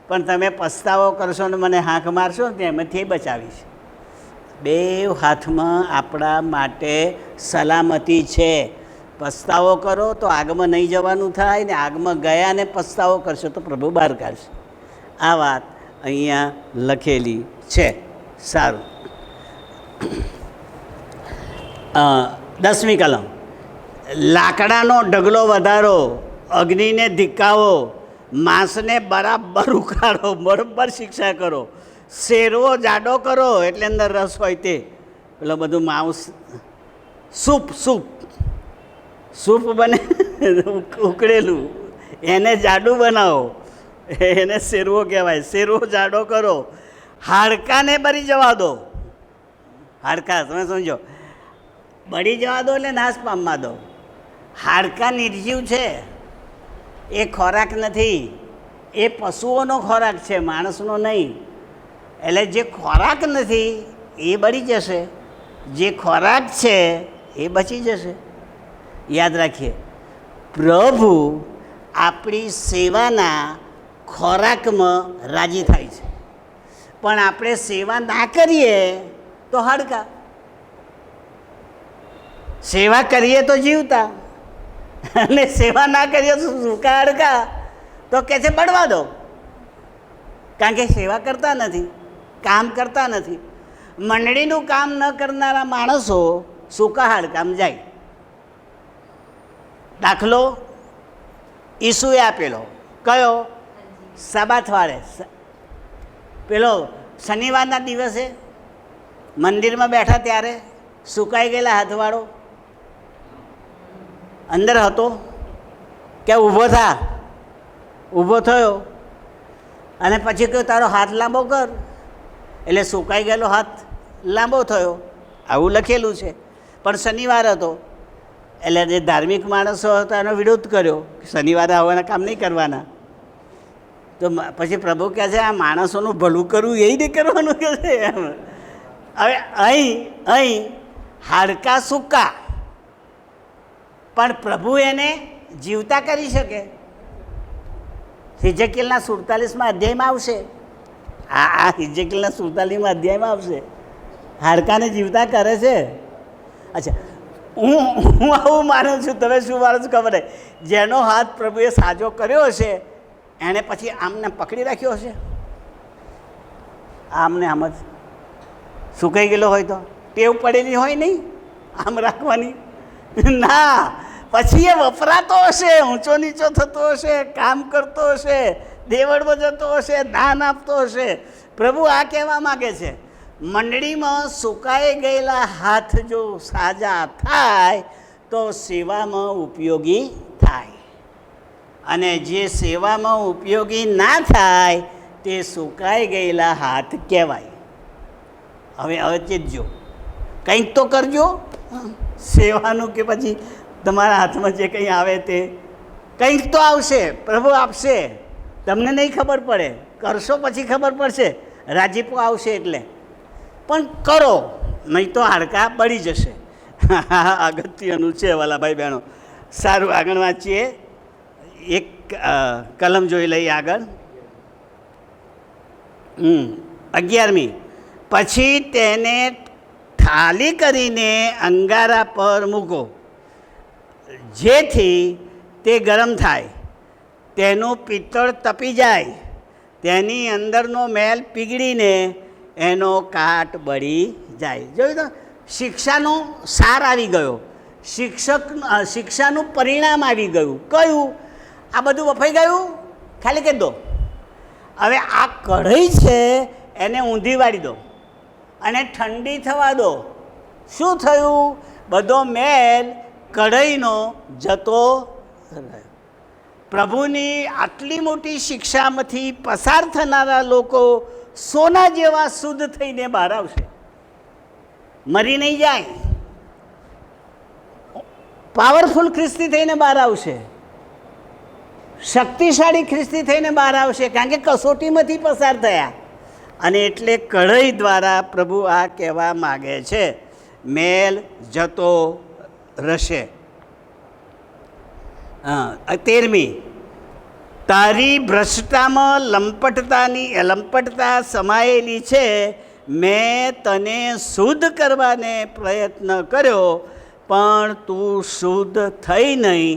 પણ તમે પસ્તાવો કરશો ને મને હાંક મારશો ને એમાંથી બચાવીશ. બેવ હાથમાં આપણા માટે સલામતી છે. પસ્તાવો કરો તો આગમાં નહીં જવાનું થાય, ને આગમાં ગયા ને પસ્તાવો કરશો તો પ્રભુ બહાર કાઢશે. આ વાત અહીંયા લખેલી છે. સારું, 10મી કલમ. લાકડાનો ઢગલો વધારો, અગ્નિને ધિક્કાવો, માંસને બરાબર ઉકાળો, બરાબર શિક્ષા કરો, શેરવો જાડો કરો એટલે અંદર રસ હોય તે, પેલો બધું માંસ સૂપ બને ઉકળેલું, એને જાડું બનાવો, એને શેરવો કહેવાય. શેરવો જાડો કરો, હાડકાને બળી જવા દો. હાડકા તમે સમજો, બળી જવા દો એટલે નાશ પામવા દો. હાડકા નિર્જીવ છે, એ ખોરાક નથી, એ પશુઓનો ખોરાક છે, માણસનો નહીં. એટલે જે ખોરાક નથી એ બળી જશે, જે ખોરાક છે એ બચી જશે. યાદ રાખીએ, પ્રભુ આપણી સેવાના ખોરાકમાં રાજી થાય છે, પણ આપણે સેવા ના કરીએ તો હાડકા, સેવા કરીએ તો જીવતા, અને સેવા ના કરીએ તો સૂકા હાડકા. તો કહે છે બળવા દો, કારણ કે સેવા કરતા નથી, કામ કરતા નથી. મંડળીનું કામ ન કરનારા માણસો સૂકા હાડકામાં જાય. દાખલો ઈસુએ આપેલો કયો? સાબાથવાળે, પેલો શનિવારના દિવસે મંદિરમાં બેઠા ત્યારે સુકાઈ ગયેલા હાથવાળો અંદર હતો કે ઊભો થા? ઊભો થયો અને પછી કહ્યું તારો હાથ લાંબો કર, એટલે સુકાઈ ગયેલો હાથ લાંબો થયો. આવું લખેલું છે. પણ શનિવાર હતો એટલે જે ધાર્મિક માણસો હતા એનો વિરોધ કર્યો, શનિવારે આવવાના કામ નહીં કરવાના. તો પછી પ્રભુ કહે છે આ માણસોનું ભલું કરવું એ નહીં કરવાનું કહે છે. હવે અહીં હાડકા સૂકા, પણ પ્રભુ એને જીવતા કરી શકે. હિજકીલના 47મા અધ્યાયમાં આવશે, આ હિજકીલના 47મા અધ્યાયમાં આવશે, હાડકાને જીવતા કરે છે. અચ્છા, હું આવું માનું છું, તમે શું માનો છો ખબર નહીં. જેનો હાથ પ્રભુએ સાજો કર્યો હશે એણે પછી આમને પકડી રાખ્યો હશે, આમને આમ જ સુકાઈ ગયેલો હોય તો ટેવ પડેલી હોય નહીં આમ રાખવાની ના, પછી એ વપરાતો હશે, ઊંચો નીચો થતો હશે, કામ કરતો હશે, દેવળમાં જતો હશે, દાન આપતો હશે. પ્રભુ આ કહેવા માગે છે, મંડળીમાં સુકાઈ ગયેલા હાથ જો સાજા થાય તો સેવામાં ઉપયોગી થાય, અને જે સેવામાં ઉપયોગી ના થાય તે સુકાઈ ગયેલા હાથ કહેવાય. હવે ચેતજો, કંઈક તો કરજો સેવાનું, કે પછી તમારા હાથમાં જે કંઈ આવે તે કંઈક તો આવશે, પ્રભુ આપશે. તમને નહીં ખબર પડે, કરશો પછી ખબર પડશે. રાજીપો આવશે એટલે. પણ કરો, નહીં તો હાડકાં બળી જશે. અગત્યનું છે વાલાભાઈ બહેનો. સારું, આગળ વાંચીએ. એક કલમ જોઈ લઈએ આગળ. 11મી. પછી તેને થાળી કરીને અંગારા પર મૂકો, જેથી તે ગરમ થાય, તેનું પિત્તળ તપી જાય, તેની અંદરનો મેલ પીગળીને એનો કાટ બળી જાય. જોયું તો, શિક્ષાનો સાર આવી ગયો, શિક્ષાનું પરિણામ આવી ગયું. કયું? આ બધું વફાઈ ગયું, ખાલી કહી દો. હવે આ કઢાઈ છે એને ઊંધી વાળી દો અને ઠંડી થવા દો. શું થયું? બધો મેલ કઢાઈનો જતો રહ્યો. પ્રભુની આટલી મોટી શિક્ષામાંથી પસાર થનારા લોકો સોના જેવા શુદ્ધ થઈને બહાર આવશે, મરી નહીં જાય. પાવરફુલ ખ્રિસ્તી થઈને બહાર આવશે, શક્તિશાળી ખ્રિસ્તી થઈને બહાર આવશે, કારણ કે કસોટીમાંથી પસાર થયા. અને એટલે કઢાઈ દ્વારા પ્રભુ આ કહેવા માગે છે, મેલ જતો રહેશે. 13મી. તારી ભ્રષ્ટતામાં લંપટતા સમાયેલી છે. મેં તને શુદ્ધ કરવાને પ્રયત્ન કર્યો, પણ તું શુદ્ધ થઈ નહીં.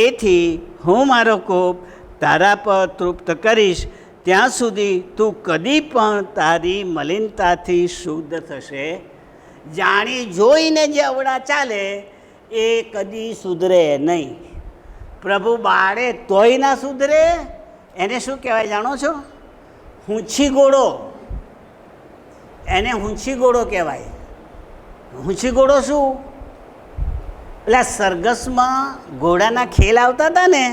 એથી હું મારો કોપ તારા પર તૃપ્ત કરીશ, ત્યાં સુધી તું કદી પણ તારી મલિનતાથી શુદ્ધ થશે. જાણી જોઈને જે અવળા ચાલે એ કદી સુધરે નહીં. પ્રભુ બાળે તોય ના સુધરે. એને શું કહેવાય જાણો છો? હુંછી ઘોડો. એને હુંછી ઘોડો કહેવાય. હુંછી ઘોડો શું? પેલા સરઘસમાં ઘોડાના ખેલ આવતા હતા ને,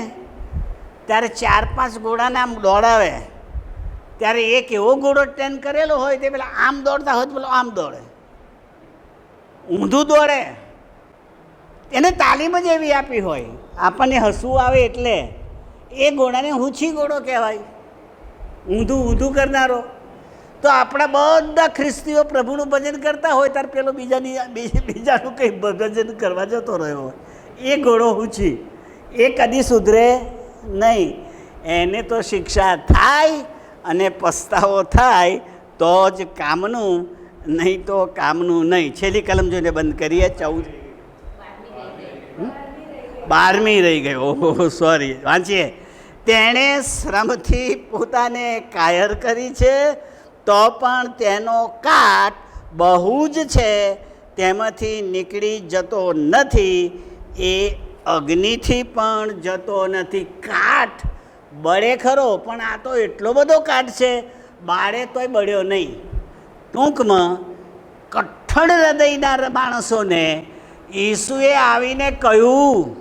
ત્યારે 4-5 ઘોડાને આમ દોડાવે, ત્યારે એક એવો ઘોડો ટ્રેન કરેલો હોય તે પેલા આમ દોડતા હોય તો પેલો આમ દોડે, ઊંધું દોડે. એને તાલીમ જ એવી આપી હોય, આપણને હસવું આવે એટલે. એ ઘોડાને હુંછી ઘોડો કહેવાય, ઊંધું કરનારો. તો આપણા બધા ખ્રિસ્તીઓ પ્રભુનું ભજન કરતા હોય ત્યારે પેલો બીજાનું કંઈ ભજન કરવા જતો રહ્યો હોય, એ ઘોડો હુંછી, એ કદી સુધરે નહીં. એને તો શિક્ષા થાય અને પસ્તાવો થાય તો જ કામનું, નહીં તો કામનું નહીં. છેલ્લી કલમ જોઈને બંધ કરીએ. 12મી રહી ગઈ. ઓહો, સોરી, વાંચીએ. તેણે શ્રમથી પોતાને કાયર કરી છે, તો પણ તેનો કાટ બહુ જ છે, તેમાંથી નીકળી જતો નથી, એ અગ્નિથી પણ જતો નથી. કાટ બળે ખરો, પણ આ તો એટલો બધો કાટ છે, બાળે તોય બળ્યો નહીં. ટૂંકમાં કઠણ હૃદયના માણસોને ઈસુએ આવીને કહ્યું,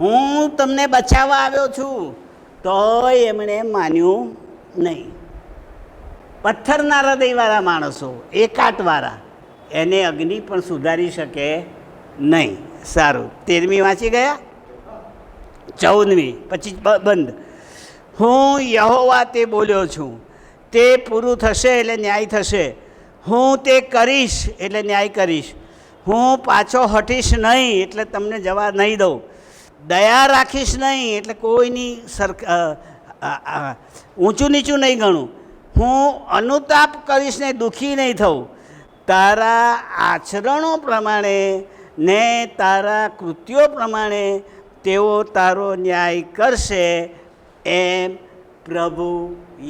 હું તમને બચાવવા આવ્યો છું, તોય એમણે માન્યું નહીં. પથ્થરના હૃદયવાળા માણસો, એ કાટવાળા, એને અગ્નિ પણ સુધારી શકે નહીં. સારું, 13મી વાંચી ગયા. 14મી પછી બંધ. હું યહોવા તે બોલ્યો છું, તે પૂરું થશે એટલે ન્યાય થશે. હું તે કરીશ એટલે ન્યાય કરીશ. હું પાછો હટીશ નહીં એટલે તમને જવા નહીં દઉં. દયા રાખીશ નહીં એટલે કોઈની ઊંચું નીચું નહીં ગણું. હું અનુતાપ કરીશ ને દુઃખી નહીં થવું. તારા આચરણો પ્રમાણે ને તારા કૃત્યો પ્રમાણે તેઓ તારો ન્યાય કરશે, એમ પ્રભુ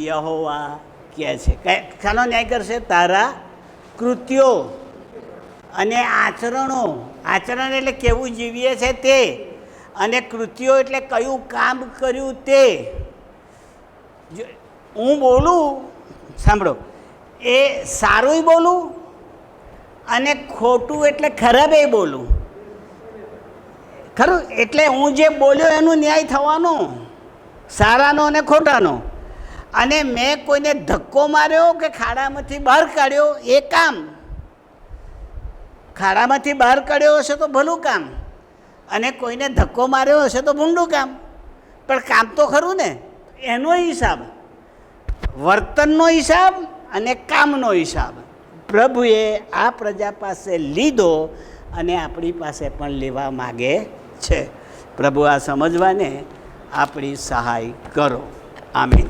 યહોવા કહે છે. શાનો ન્યાય કરશે? તારા કૃત્યો અને આચરણો. આચરણ એટલે કેવું જીવીએ છે તે, અને કૃત્યો એટલે કયું કામ કર્યું તે. હું બોલું, સાંભળો, એ સારું બોલું અને ખોટું એટલે ખરાબ એ બોલું, ખરું? એટલે હું જે બોલ્યો એનો ન્યાય થવાનો, સારાનો અને ખોટાનો. અને મેં કોઈને ધક્કો માર્યો કે ખાડામાંથી બહાર કાઢ્યો, એ કામ. ખાડામાંથી બહાર કાઢ્યો હશે તો ભલું કામ, અને કોઈને ધક્કો માર્યો હશે તો ભૂંડું કામ. પણ કામ તો ખરું ને. એનો હિસાબ, વર્તનનો હિસાબ અને કામનો હિસાબ પ્રભુએ આ પ્રજા પાસે લીધો અને આપણી પાસે પણ લેવા માગે છે. પ્રભુ આ સમજવાને આપણી સહાય કરો. આમીન.